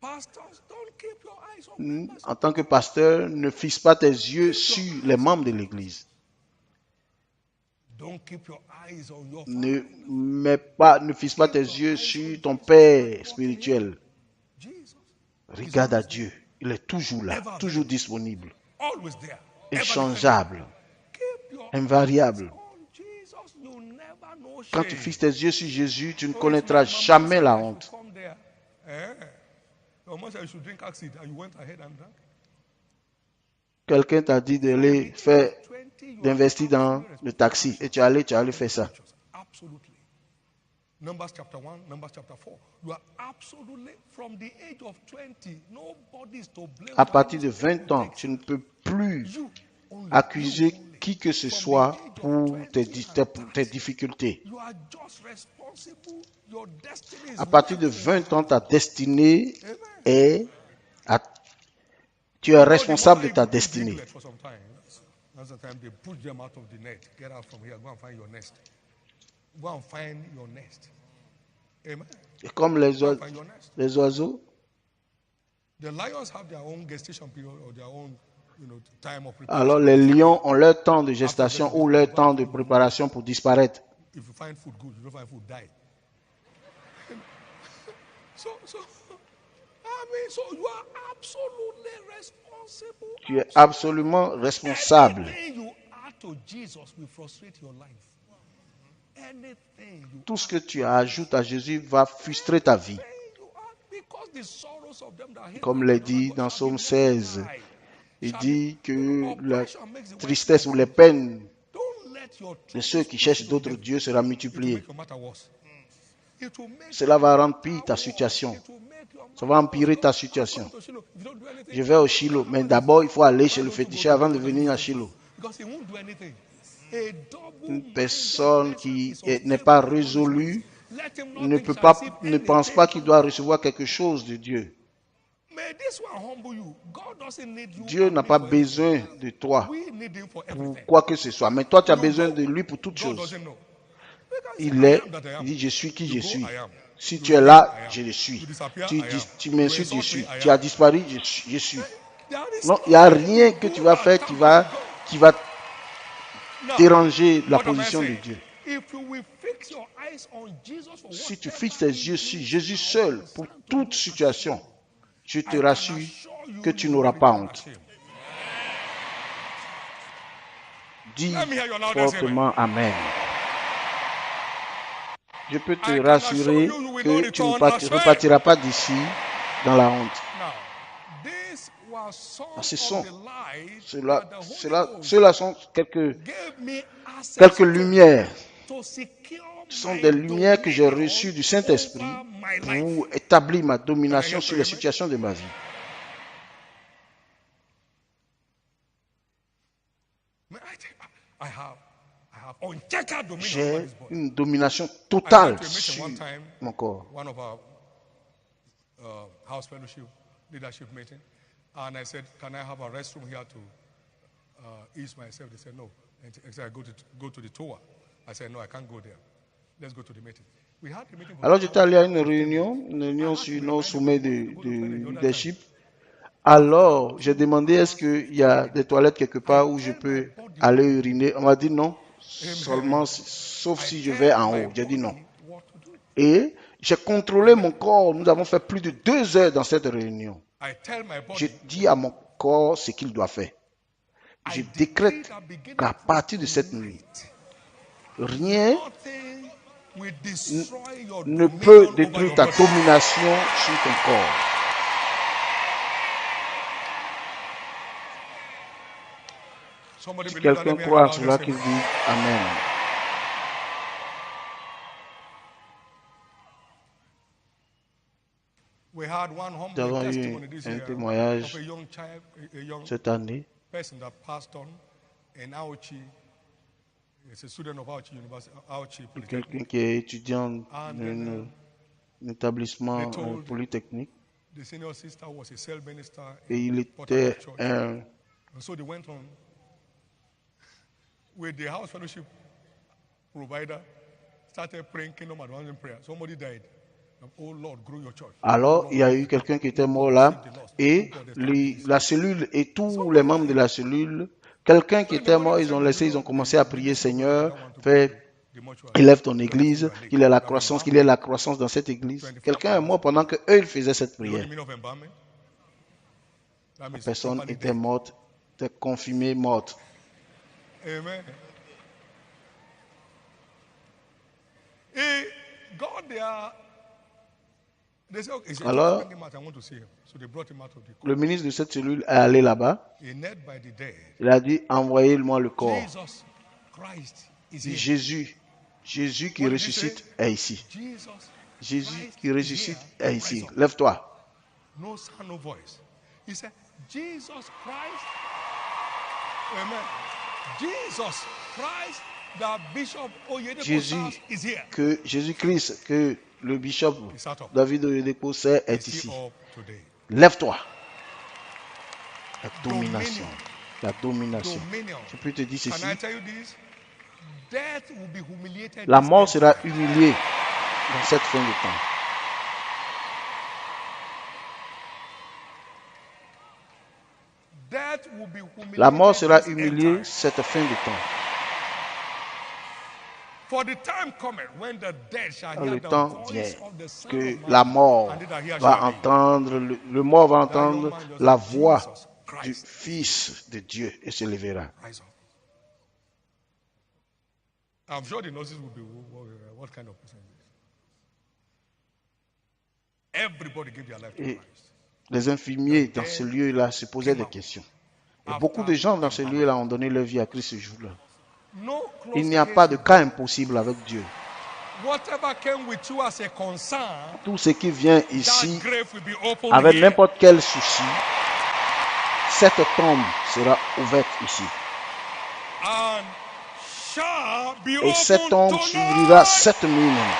Pastors, don't keep your eyes on members. En tant que pasteur, ne fixe pas tes yeux sur les membres de l'Église. Don't keep your eyes on your Ne, father. ne fixe pas tes yeux sur ton Père spirituel. Jesus. Regarde à Dieu. Il est toujours là, toujours disponible, Always there. inchangeable, Keep your invariable. eyes on Jesus. You never know Quand shame. tu fixes tes yeux sur Jésus, tu ne So connaîtras if my mama jamais said la I should honte. come there, your mom said you should drink acid and you went ahead and drank. Quelqu'un t'a dit d'aller faire, 20, you are d'investir dans le taxi et tu es allé faire ça. absolutely. Numbers chapter 1, Numbers chapter 4. You are absolutely, from the age of 20, nobody is to blame. À for partir de any 20 ans, mistake tu ne peux plus you only, accuser you only. qui que ce From soit the age of pour 20 tes difficultés. You are just responsible. Your destiny is À partir de left in 20 ans, ta destinée Amen. est... tu es responsable de ta destinée. For some time. That's the time they push them out of the net. Get out from here. Go and find your nest. Go and find your nest. Amen. Et comme les, Go and find your nest. les oiseaux, The lions have their own gestation period or their own, time of preparation. alors les lions ont leur temps de gestation ou leur temps de préparation pour disparaître. If you find food good, you don't find food, die. so you are absolutely responsible. Tu es absolument responsable. Anything you add to Jesus will frustrate your life. Anything you Tout ce que tu ajoutes à Jésus va frustrer ta vie. because the sorrows of them that hate Comme the l'a Lord dit God dans shall be Psaume 16, multiplied. il dit que la Oppression makes the wicked tristesse ou les peines Don't let your de ceux qui cherchent d'autres dieux sera multipliée. make your matter worse. It will make Cela va rendre pire ta situation. it will make your Ça va empirer ta situation. to Shiloh. If you don't do anything, Je vais au Shiloh, mais d'abord il faut aller chez le féticheur avant de venir à Shiloh. because he won't do anything. A Une double-minded personne person qui is n'est unstable pas in the Holy résolue Spirit. Let him not ne think peut he pas, shall receive ne pense pas qu'il anything. doit recevoir quelque chose de Dieu. May this one humble you. God doesn't need you. Dieu and n'a me pas for besoin de toi anything. We need him for pour everything. quoi que ce soit. Mais toi, tu as besoin de lui pour toutes God choses. doesn't know. Because Il I est, am that I am. il dit, je suis qui je You go, suis. I am. Si You tu es leave, là, I am. je le suis. You disappear, Tu, I am. tu m'insultes, You je suis. insult me, I Tu as am. disparu, je suis. There is Non, il n'y a nothing rien you que do tu vas that faire qui va Now, déranger la what am I position de saying? Dieu. If you will fix your eyes on Jesus for Si tu whatever fixes tes he yeux sur is, Jésus seul pour toute situation, je te I can rassure assure you, que tu you n'auras will pas be honte. ashamed. Dis Let me hear your loudest fortement Amen. Je peux I te can rassurer assure you will que not tu ne return ashamed. repartiras pas d'ici dans la honte. Now, these were some Ce of sont, the light cela, that the Holy cela, Ghost cela sont quelques gave me access lumières to secure Ce sont des lumières que j'ai reçues du Saint-Esprit pour établir ma domination sur les situations de ma vie. J'ai une domination totale sur mon corps. One of our house fellowship leadership meeting, and I said, "Can I have a restroom here to ease myself?" They said, "No." And I said, "Go to the tour." I said, "No, I can't go there. Let's go to the meeting." We had the meeting. Alors j'étais allé à une réunion sur nos sommets de leadership. Alors j'ai demandé est-ce qu'il y a des toilettes quelque part où je peux aller uriner. On m'a dit non, sauf si je vais en haut. J'ai dit non. Et j'ai contrôlé mon corps. Nous avons fait plus de 2 heures dans cette réunion. Je dis à mon corps ce qu'il doit faire. Je décrète qu'à partir de cette nuit, rien ne peut détruire ta domination sur ton corps. Si quelqu'un croit à cela, qu'il dit Amen. Nous avons eu un témoignage cette année. Quelqu'un qui est étudiant d'un établissement polytechnique. Et il était un... With the house fellowship provider, started praying kingdom advancement prayer. Somebody died. Oh Lord, grow your church. Alors, il y a eu quelqu'un qui était mort là, et la cellule et tous les membres de la cellule, quelqu'un qui était mort, ils ont commencé à prier, Seigneur, élève ton église, qu'il ait la croissance dans cette église. Quelqu'un est mort pendant que eux ils faisaient cette prière. La personne était morte, était confirmée morte. Amen. Alors, le ministre de cette cellule est allé là-bas. Il a dit, envoyez-moi le corps. Jésus qui ressuscite est ici. Jésus qui ressuscite est ici. Lève-toi. Jésus-Christ, que le bishop David Oyedepo sait, est ici. Lève-toi. La domination. La domination. Je peux te dire ceci. La mort sera humiliée dans cette fin de temps. La mort sera humiliée cette fin de temps. Le temps vient que la mort va entendre, le mort va entendre la voix du Fils de Dieu et se lèvera. Et les infirmiers dans ce lieu-là se posaient des questions. Et beaucoup de gens dans ce lieu-là ont donné leur vie à Christ ce jour-là. Il n'y a pas de cas impossible avec Dieu. Tout ce qui vient ici avec n'importe quel souci, cette tombe sera ouverte ici. Et cette tombe s'ouvrira cette nuit même.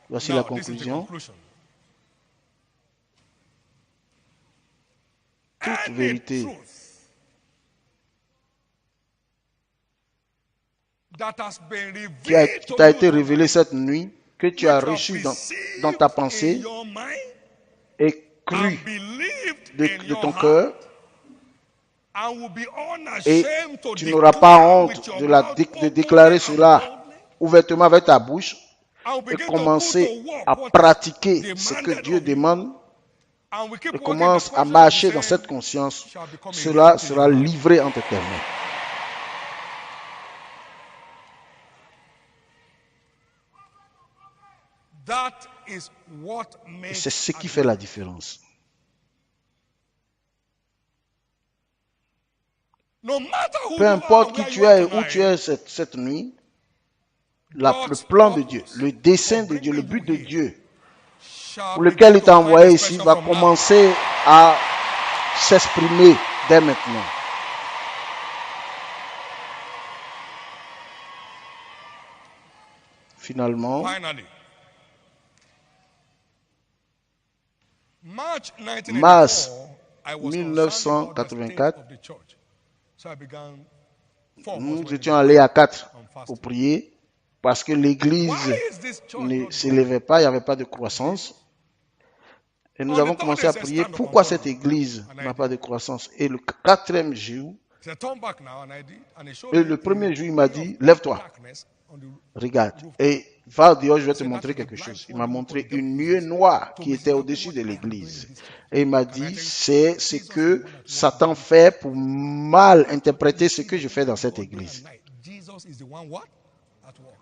Voici la conclusion. Toute vérité qui t'a été révélée cette nuit, que tu as reçue dans ta pensée et cru de ton cœur, et tu n'auras pas honte de déclarer cela ouvertement avec ta bouche et commencer à pratiquer ce que Dieu demande et commence à marcher dans cette conscience, cela sera livré entre tes mains. Et c'est ce qui fait la différence. No matter who Peu you are, importe qui where tu you are es et où tonight, tu es cette nuit, le plan de Dieu, le dessein de Dieu, le but de Dieu shall pour lequel il begin t'a to find envoyé ici expression va from now. commencer à s'exprimer dès maintenant. Finalement, Finally, March Mars 1984, I was concerned about the state 1984, of the church. So I began 4 of us nous were étions in allés à 4 on pour fasting. prier parce que l'église Why is this church ne not s'élevait pas, il n'y avait pas de croissance. Et nous On the avons third commencé day, à it says, prier stand up pourquoi and cette turn around. église And I n'a did. pas de croissance. Et le 4e jour, He said, turn back now, and I did. And he showed et me le a premier jour, il m'a ray dit, of lève-toi, darkness on the regarde, roof. et va dehors, je vais te Said, montrer "That is the quelque chose. Il blindfold m'a the montré devil une uses nuée noire to qui était mislead au-dessus what de I am doing in l'église. this church." Et il m'a And I dit, tell you, c'est ce Jesus is que the one that Satan won. fait pour mal interpréter ce See que the je fais dans word of cette God day and église. night. Jesus is the one what? At work.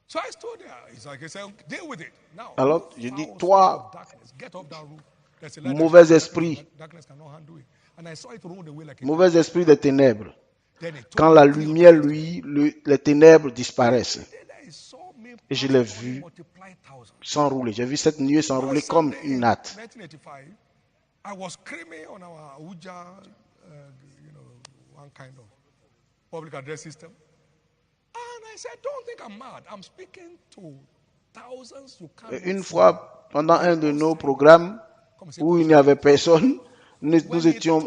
So I stood there. It's like he said, deal with it. Now, Alors, you je dis, foul toi, spirit of darkness, get off that roof. There's a light that mauvais shines in esprit, darkness, darkness cannot handle it. And I saw it roll away like a mauvais esprit des ténèbres. Then he told Quand me la three of the lumière, things to lui, les ténèbres disparaissent. do. Then I saw me Et je pass l'ai on vu it multiply thousands. s'enrouler. J'ai vu cette nuée s'enrouler One comme Sunday une in natte. 1985, I was screaming on our Uja, you know, one kind of public address system. And I said, don't think I'm mad. I'm speaking to thousands who can't. Et une fois, pendant un de nos programmes où il n'y avait personne, nous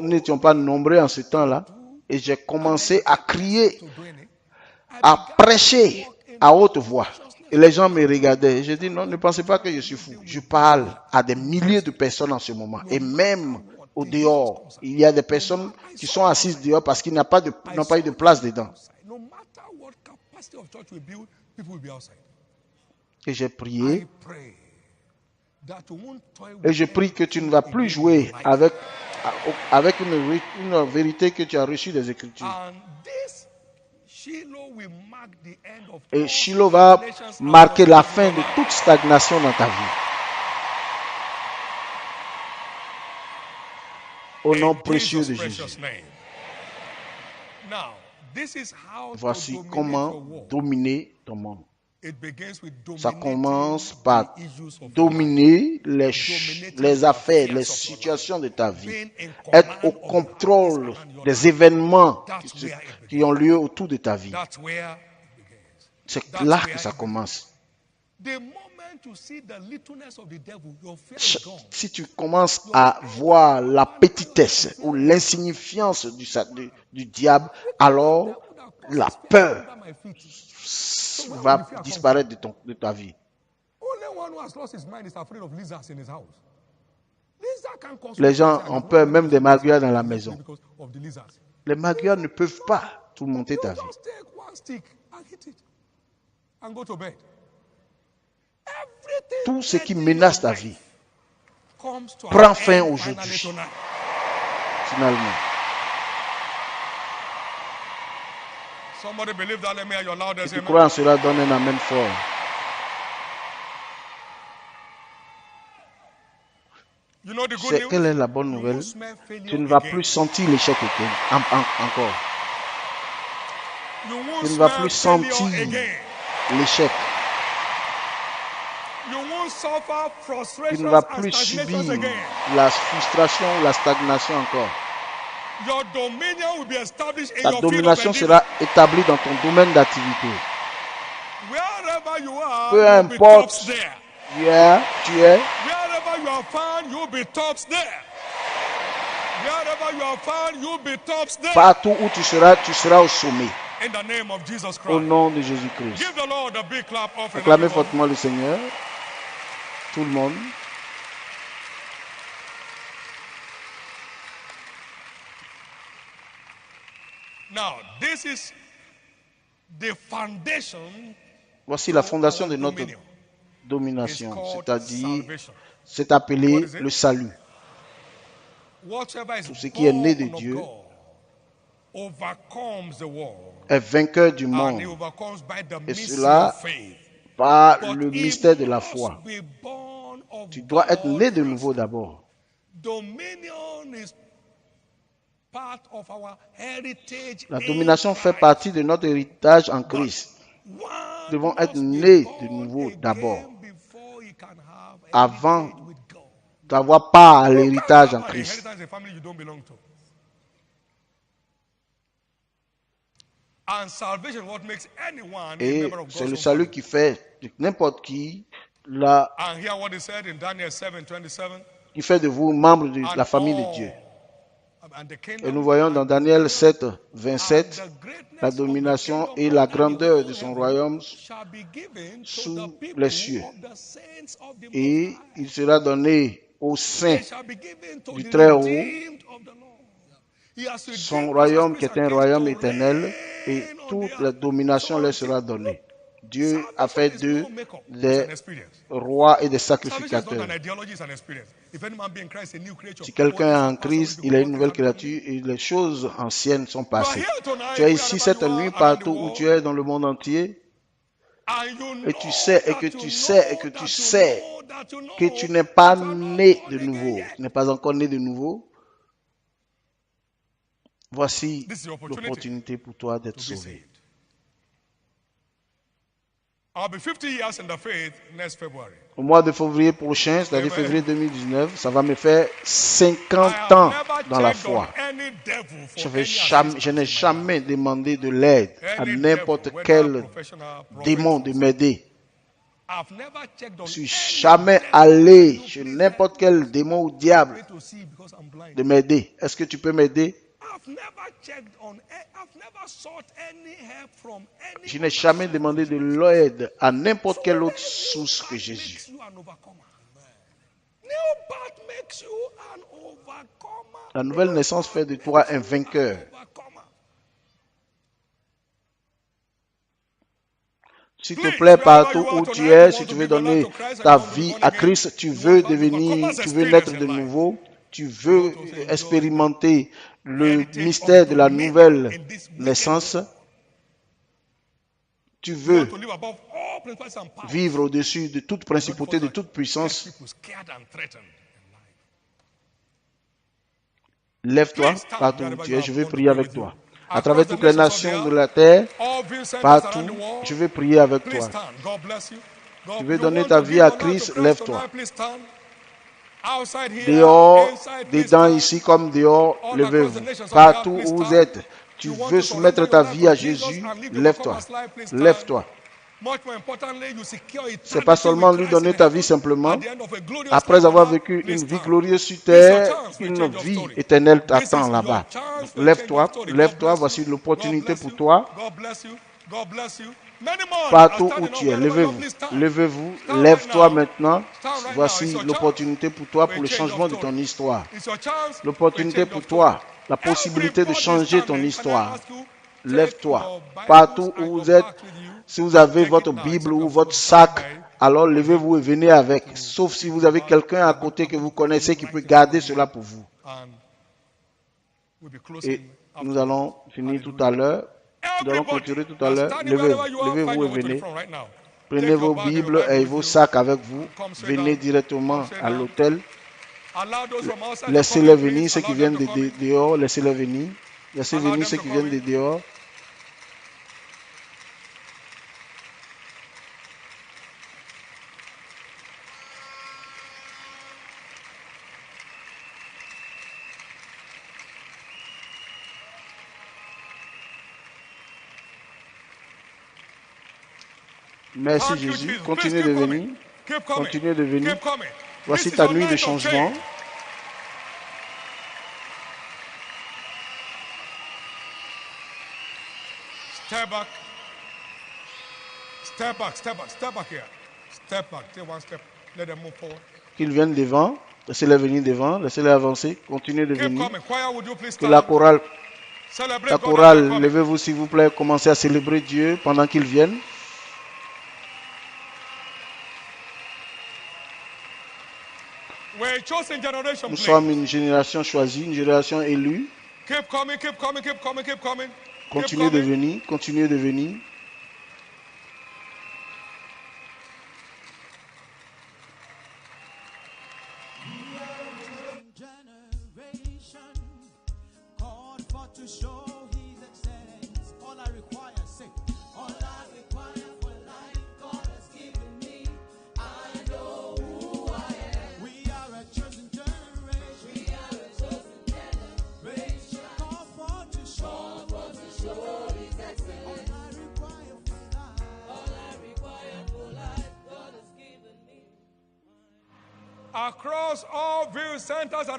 n'étions pas nombreux en ce temps-là, et j'ai commencé à crier, à prêcher à haute voix. Et les gens me regardaient. J'ai dit, non, ne pensez pas que je suis fou. Je parle à des milliers de personnes en ce moment. Et même au dehors, il y a des personnes qui sont assises dehors parce qu'il n'y a pas n'ont pas eu de place dedans. No matter what capacity of church we build, people will be outside. Et j'ai I prié. pray that you won't toy Et with je prie que tu ne vas plus jouer avec une vérité que tu as reçue des Écritures. And this Shiloh will mark the end of Et all Shiloh va stagnations marquer and la frustration fin in de your life. toute stagnation dans ta vie. Au nom In précieux de Jesus' Jésus. precious name. Now, this is how to Voici dominate comment your world. dominer ton monde. It begins with Ça dominating commence par the issues of dominer les affaires, les affairs of your situations de ta vie. being in Être command au of the contrôle houses around your des life. événements That's where it qui ont lieu autour de ta vie. That's where it begins. C'est That's là where que ça it commence. The moment you see the littleness of the devil, your fear is gone. Si tu commences à voir la petitesse ou l'insignifiance du diable, alors la peur Under my feet. va disparaître de ta vie. Only one who has lost his mind is afraid of lizards in his house. Lizard can't cause Les gens cancer, ont and peur nobody même knows des what maguires it is dans la because maison. of the lizards. Les maguires ne peuvent pas tourmenter ta You vie. just take one stick and hit it and go to bed. Everything Tout ce qui threatening menace your ta life vie comes to prend an fin end aujourd'hui. finally tonight. Finalement. Somebody believe that, let me hear your loudest Si tu amen. crois en cela, donne un amen fort. You know the good C'est news? quelle est la bonne You nouvelle? won't smell failure Tu ne vas again. plus sentir l'échec encore. You won't Tu ne vas smell plus failure sentir again. l'échec. You won't suffer Tu frustrations ne vas and plus stagnations subir again. la frustration ou la stagnation encore. Your dominion will be established in Ta your field of domination endeavor. sera établie dans ton domaine d'activité. Wherever you are, Peu you'll be importe tops there. tu es, Wherever you are found, you'll be tops there. Wherever you are found, you'll be tops there. partout où tu seras au sommet. In the name of Jesus Au Christ. nom de Jésus-Christ. Give the Lord a big clap offering. Acclamez everyone. fortement le Seigneur. Tout le monde. Now, this is the foundation Voici la fondation of de our notre dominion. It's domination, called c'est-à-dire, salvation. c'est appelé What is it? le salut. Whatever is Tout ce qui est né de born of Dieu God overcomes the world, est vainqueur du and monde he overcomes by the Et mystery cela of faith. par But le he mystère de la must foi. be born. born of God. Tu dois être né de nouveau first. d'abord. Dominion is part of our heritage La in domination fait Christ. partie de notre héritage en Christ. One Nous devons être must be nés de born nouveau again d'abord, before he can have avant heritage with God. d'avoir part à You l'héritage can't en have an Christ. inheritance in a family you don't belong to. And salvation, what makes anyone a Et member of c'est God's le own salut family. qui fait de n'importe qui, la, And hear what he said in Daniel 7:27. qui fait de vous membre de And la famille de Dieu. and the Et kingdom nous voyons dans and Daniel dominion 7, and 27, the greatness la of the domination kingdom et la and the grandeur de whole son heaven royaume shall be given to the sous people les cieux. of the saints of the Most Et High. il sera donné aux saints They shall be given to du the Très-Haut, redeemed of the Lord. He has son redeemed us as royaume qui priests est and un kings royaume to éternel, et reign on the toute la earth. domination So leur sera donnée. Dieu a salvation fait is d'eux no makeup, it's des an experience. rois et des Salvation is not sacrificateurs. an ideology, it's an experience. If any man be in Christ, a new creature. Si All quelqu'un things est are en passed away, Christ, il behold, est all une things nouvelle have become new. créature et les choses anciennes sont You are passées. here tonight, Tu es wherever ici cette you are nuit, around the partout où world, tu es dans le monde entier, and you et tu know sais, et that que you tu know sais, et que tu that you sais know that you que know tu n'es pas that you are not né born de again nouveau, yet. tu n'es pas encore né de nouveau, voici This is your opportunity l'opportunité pour toi d'être to be sauvé. saved. I'll be 50 years in the faith next February. Au mois de février prochain, c'est-à-dire Amen. février 2019, ça va me faire I 50 have ans never dans la checked on foi. any devil for Je any n'ai assistance in my jamais life. demandé de l'aide à Any n'importe devil, whether quel professional, démon de prophet. m'aider. I've never checked on Je suis any jamais devil. allé Can you chez please n'importe help me? quel démon ou Help diable me to see because I'm blind. de m'aider. Est-ce que tu peux m'aider? I've never sought any help from any Je n'ai other jamais source demandé but de Jesus. l'aide à n'importe So quelle autre new source que birth Jésus. makes you an overcomer. New birth makes you an overcomer. La nouvelle New naissance birth fait de makes toi un you an vainqueur. overcomer. S'il te Please, plaît, wherever partout you are où tu tonight, es, you si want tu to veux give your life donner to Christ and ta you want to be vie born à again, Christ, tu you veux want to have devenir, overcomer's tu veux experience naître in de life. nouveau, tu You veux want to also enjoy expérimenter le heritage mystère of de la dominion nouvelle in this wicked naissance, world. tu You want veux to live above all principalities and powers. vivre au-dessus de toute principauté, de toute Get puissance. people scared and threatened in life. Lève-toi Please stand partout où wherever tu you es, are. je We vais want to prier pray avec with you. toi. À Across travers the toutes les nations of the nations de earth, la terre, all viewing centers around the partout, world, je vais prier avec please toi. stand. God bless you. Tu God, veux you donner want ta to vie give à your life to Christ, Christ lève-toi. tonight, please stand. Outside here, Dehors, inside, please dedans, stand. ici comme dehors, All across the levez-vous. nations of the earth, Partout please où vous stand. êtes, tu You want veux to surrender soumettre your ta life vie to à Jesus Jésus, and live the lève-toi. overcomer's life, please stand. Lève-toi. Much more importantly, you secure C'est pas eternity seulement with lui Christ in donner ta vie heaven simplement. at the end of a glorious Après life on avoir earth, vécu please une vie stand. glorieuse sur This is your terre, chance for a une change of vie story. éternelle This t'attend is là-bas. your chance for a change of Lève-toi, story. God lève-toi, bless voici you. l'opportunité God pour bless toi. you. God bless you. God bless you. Many more are Partout où standing up tu es, wherever you are. levez-vous. Please stand. Levez-vous, Stand right lève-toi now. maintenant. Stand right now. It's Voici your chance l'opportunité pour toi, for pour a le change of changement de story. ton histoire. It's your chance for a L'opportunité change pour of story. toi, la possibilité de Everybody changer ton standing, can I histoire. ask you, take Lève-toi. your Bibles Partout and où your vous êtes, bags with you. si vous avez Take votre it now, Bible except you ou have votre somebody sac, by alors your levez-vous et hip venez avec. to Sauf si keep vous your avez bag, quelqu'un à your côté backpack que vous with you connaissez qui right peut in front garder of you. cela pour vous. And we'll be closing Et nous afterwards. allons finir tout à Hallelujah. l'heure. Nous allons Everybody, clôturer tout you à are l'heure. standing Levez-vous, wherever you are, find levez-vous et your way to the venez. front right now. Prenez Take your vos bag and your Bibles Bible et with vos you. sacs avec vous. Come straight Venez down. Come directement straight à down. l'hôtel. Allow those from outside to come Laissez-les in, venir, please. ceux qui Allow them viennent to come in. dehors, laissez-les venir. Laissez Allow venir them ceux to qui come viennent de in. dehors. Merci Thank you, Jésus. Jesus. Please Continuez de keep coming. venir. Keep coming. Continuez de venir. Keep coming. Voici This is ta your nuit de night of changement. change. Step back. Step back. Step back. Step back here. Step back. Take one step. Let them move forward. Qu'ils viennent devant. Laissez-les venir devant. Laissez-les avancer. Continuez de Keep venir. coming. Choir, would you please Que la stand? chorale, Celebrate la God as they're chorale, coming. levez-vous s'il vous plaît. Commencez à célébrer Dieu pendant qu'ils viennent. We're a chosen generation, Nous please. sommes une génération choisie, une génération élue. Keep coming. Keep coming. Keep coming. Keep coming. Keep Continuez de coming. venir. Continuez de venir. Generation called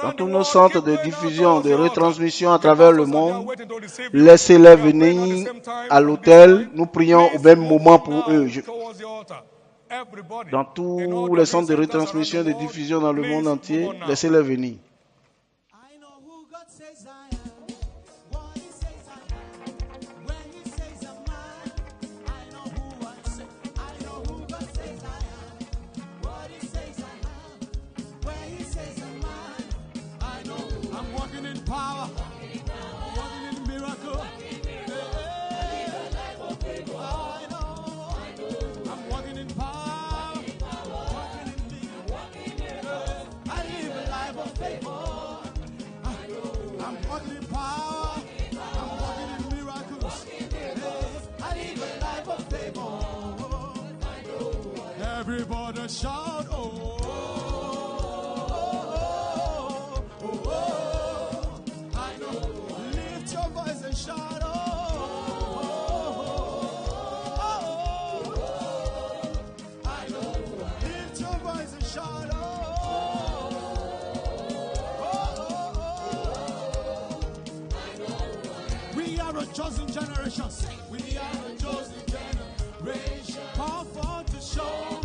Dans tous nos centres de diffusion, de retransmission à travers le monde, laissez-les venir à l'autel. Nous prions au même moment pour eux. Dans tous les centres de retransmission, de diffusion dans le monde entier, laissez-les venir. Everybody shout, oh, oh, oh, oh, I know. Lift your voice and shout, oh, oh, oh, I know. Lift your voice and shout, oh, I know. We are a chosen generation. We are a chosen generation. Call for to show.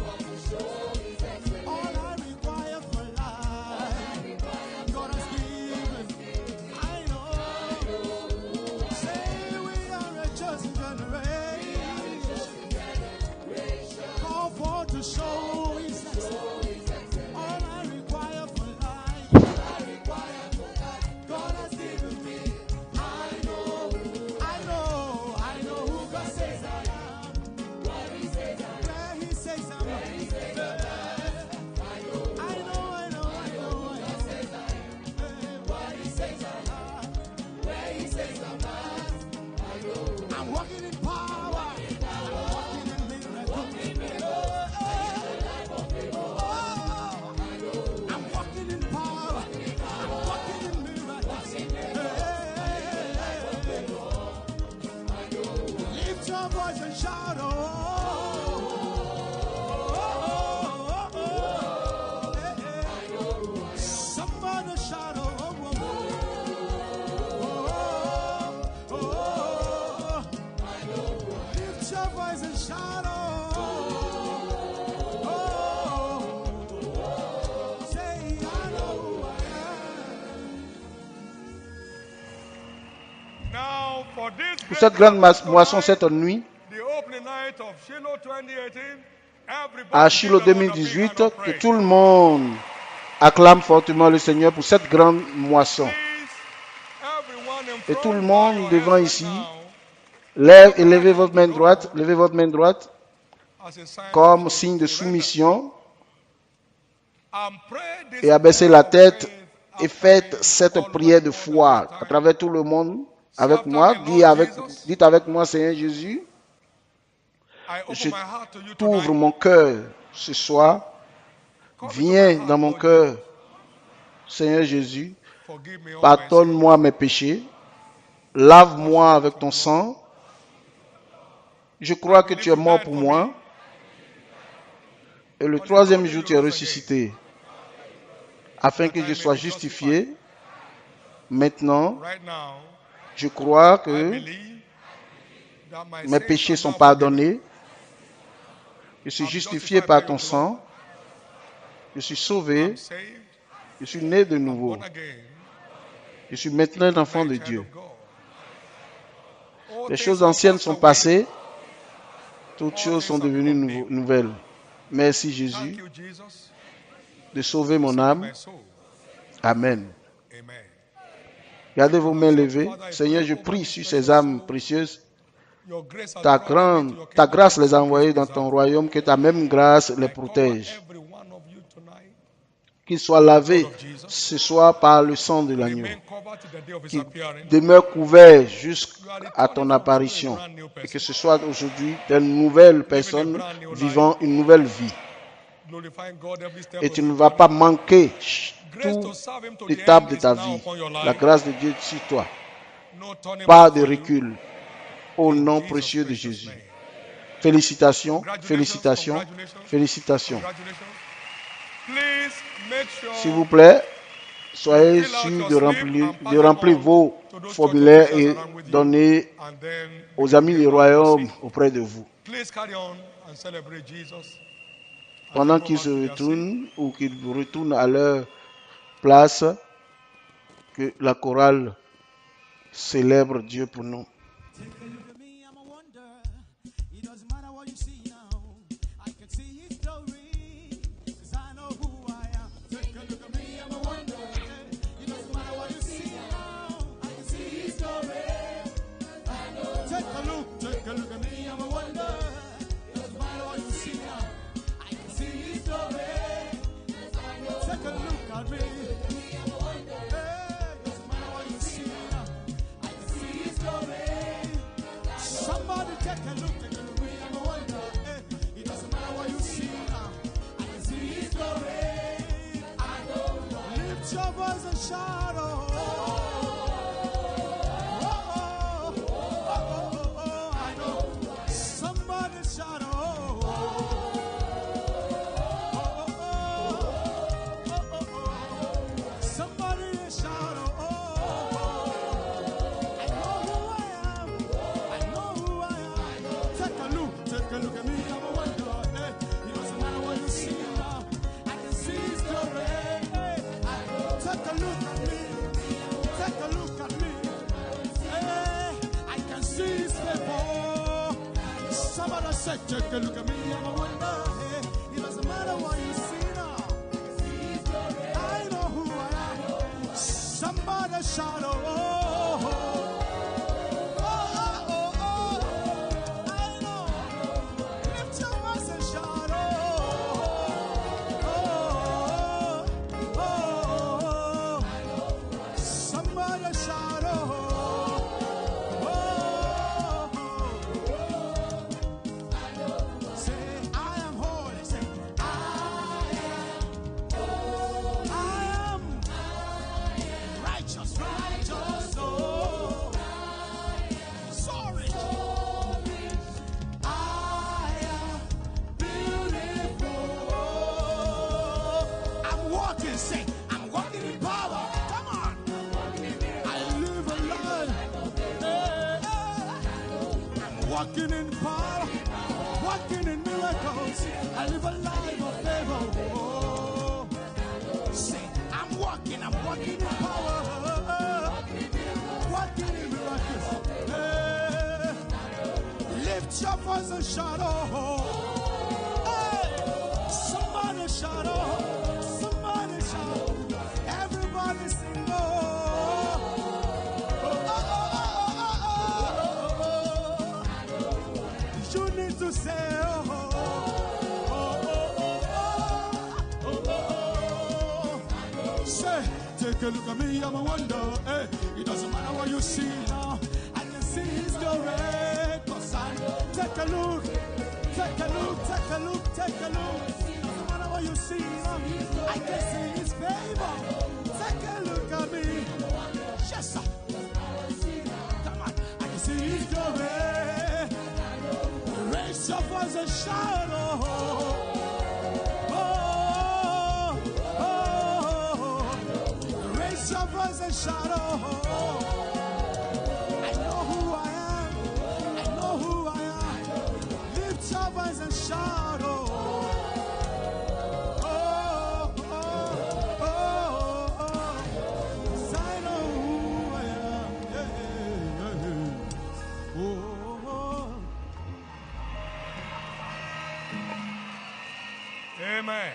Pour cette grande moisson cette nuit, à Shiloh 2018, que tout le monde acclame fortement le Seigneur pour cette grande moisson. Et tout le monde devant ici, levez votre main droite, comme signe de soumission, et abaissez la tête et faites cette prière de foi à travers tout le monde. Avec moi, dites avec moi, Seigneur Jésus, je t'ouvre mon cœur ce soir. Viens dans mon cœur, Seigneur Jésus, pardonne-moi mes péchés, lave-moi avec ton sang. Je crois que tu es mort pour moi. Et le troisième jour, tu es ressuscité, afin que je sois justifié. Maintenant, je crois que mes péchés sont pardonnés. Je suis justifié par ton sang. Je suis sauvé. Je suis né de nouveau. Je suis maintenant un enfant de Dieu. Les choses anciennes sont passées. Toutes choses sont devenues nouvelles. Merci Jésus de sauver mon âme. Amen. Gardez vos mains levées. Seigneur, je prie sur ces âmes précieuses. Ta grâce les a envoyées dans ton royaume, que ta même grâce les protège. Qu'ils soient lavés ce soir par le sang de l'agneau. Qu'ils demeurent couverts jusqu'à ton apparition. Et que ce soit aujourd'hui de nouvelles personnes vivant une nouvelle vie. Et tu ne vas pas manquer toute étape de ta vie. La grâce de Dieu sur toi. Pas de recul. Au nom précieux de Jésus. Félicitations, félicitations, félicitations. Please make sure S'il vous plaît, soyez sûrs de remplir vos formulaires et donner and then aux amis du royaume auprès de vous. please carry on and celebrate Jesus. Pendant qu'ils se retournent ou qu'ils retournent à leur place, que la chorale célèbre Dieu pour nous. Take a look at me, I'm a wonder. It doesn't matter what you see now. I can see his glory, 'cause I know who I am. Take a look at me, I'm a wonder. It doesn't matter what you see now. I can see his glory. I know. Take a look at me, I'm a wonder. It doesn't matter what you see now. I can see his glory. Take a look at me. I'm a wonder. Doesn't matter what you see now. I can see his glory. Somebody take a look at me, I'm a wonder. It doesn't matter what you see now. I can see his glory. I know. Lift your voice and shout, oh, oh, oh, oh, I know. Somebody shout, oh, oh, oh. Somebody shout, oh, I know who I am. I know who I am. Take a look at me, I'm a wonder. It doesn't matter what you see now. I can see his glory. Take a look at me. Take a look at me. I can see his favor. Somebody say, take a look at me, I'm a wonder. It doesn't matter what you see now. I know who I am. Somebody shout, oh, oh, oh, oh, oh. I know. Lift your voice and shout, oh, oh, oh, oh. Somebody shout, oh, oh. Say, I am holy. Say, I am righteous, oh, sorry. I am beautiful. I'm walking, say, I'm walking in power. Come on. I live a life. I'm walking in power, walking in miracles. I live a life of favor. Oh, say, I'm walking in power, walking in miracles. Lift your voice and shout, oh, hey, somebody shout, oh, somebody shout, everybody sing, oh, oh, oh, oh, oh, oh. You need to say, oh, say, take a look at me, I'm a wonder. Hey, it doesn't matter what you see now. I can see his glory. 'Cause I take a look, take a look, take a look, take a look. Doesn't matter what you see now. I can see his favor. Take a look at me. Yes, sir. Come on, I can see his glory. Raise your voice and shout, oh, oh, oh. Raise your voice and shout, oh, I know who I am. I know who I am. Lift your voice and shout, oh, oh, oh, oh, oh. 'Cause I know who I am. Yeah, yeah, yeah. Oh, oh. Amen.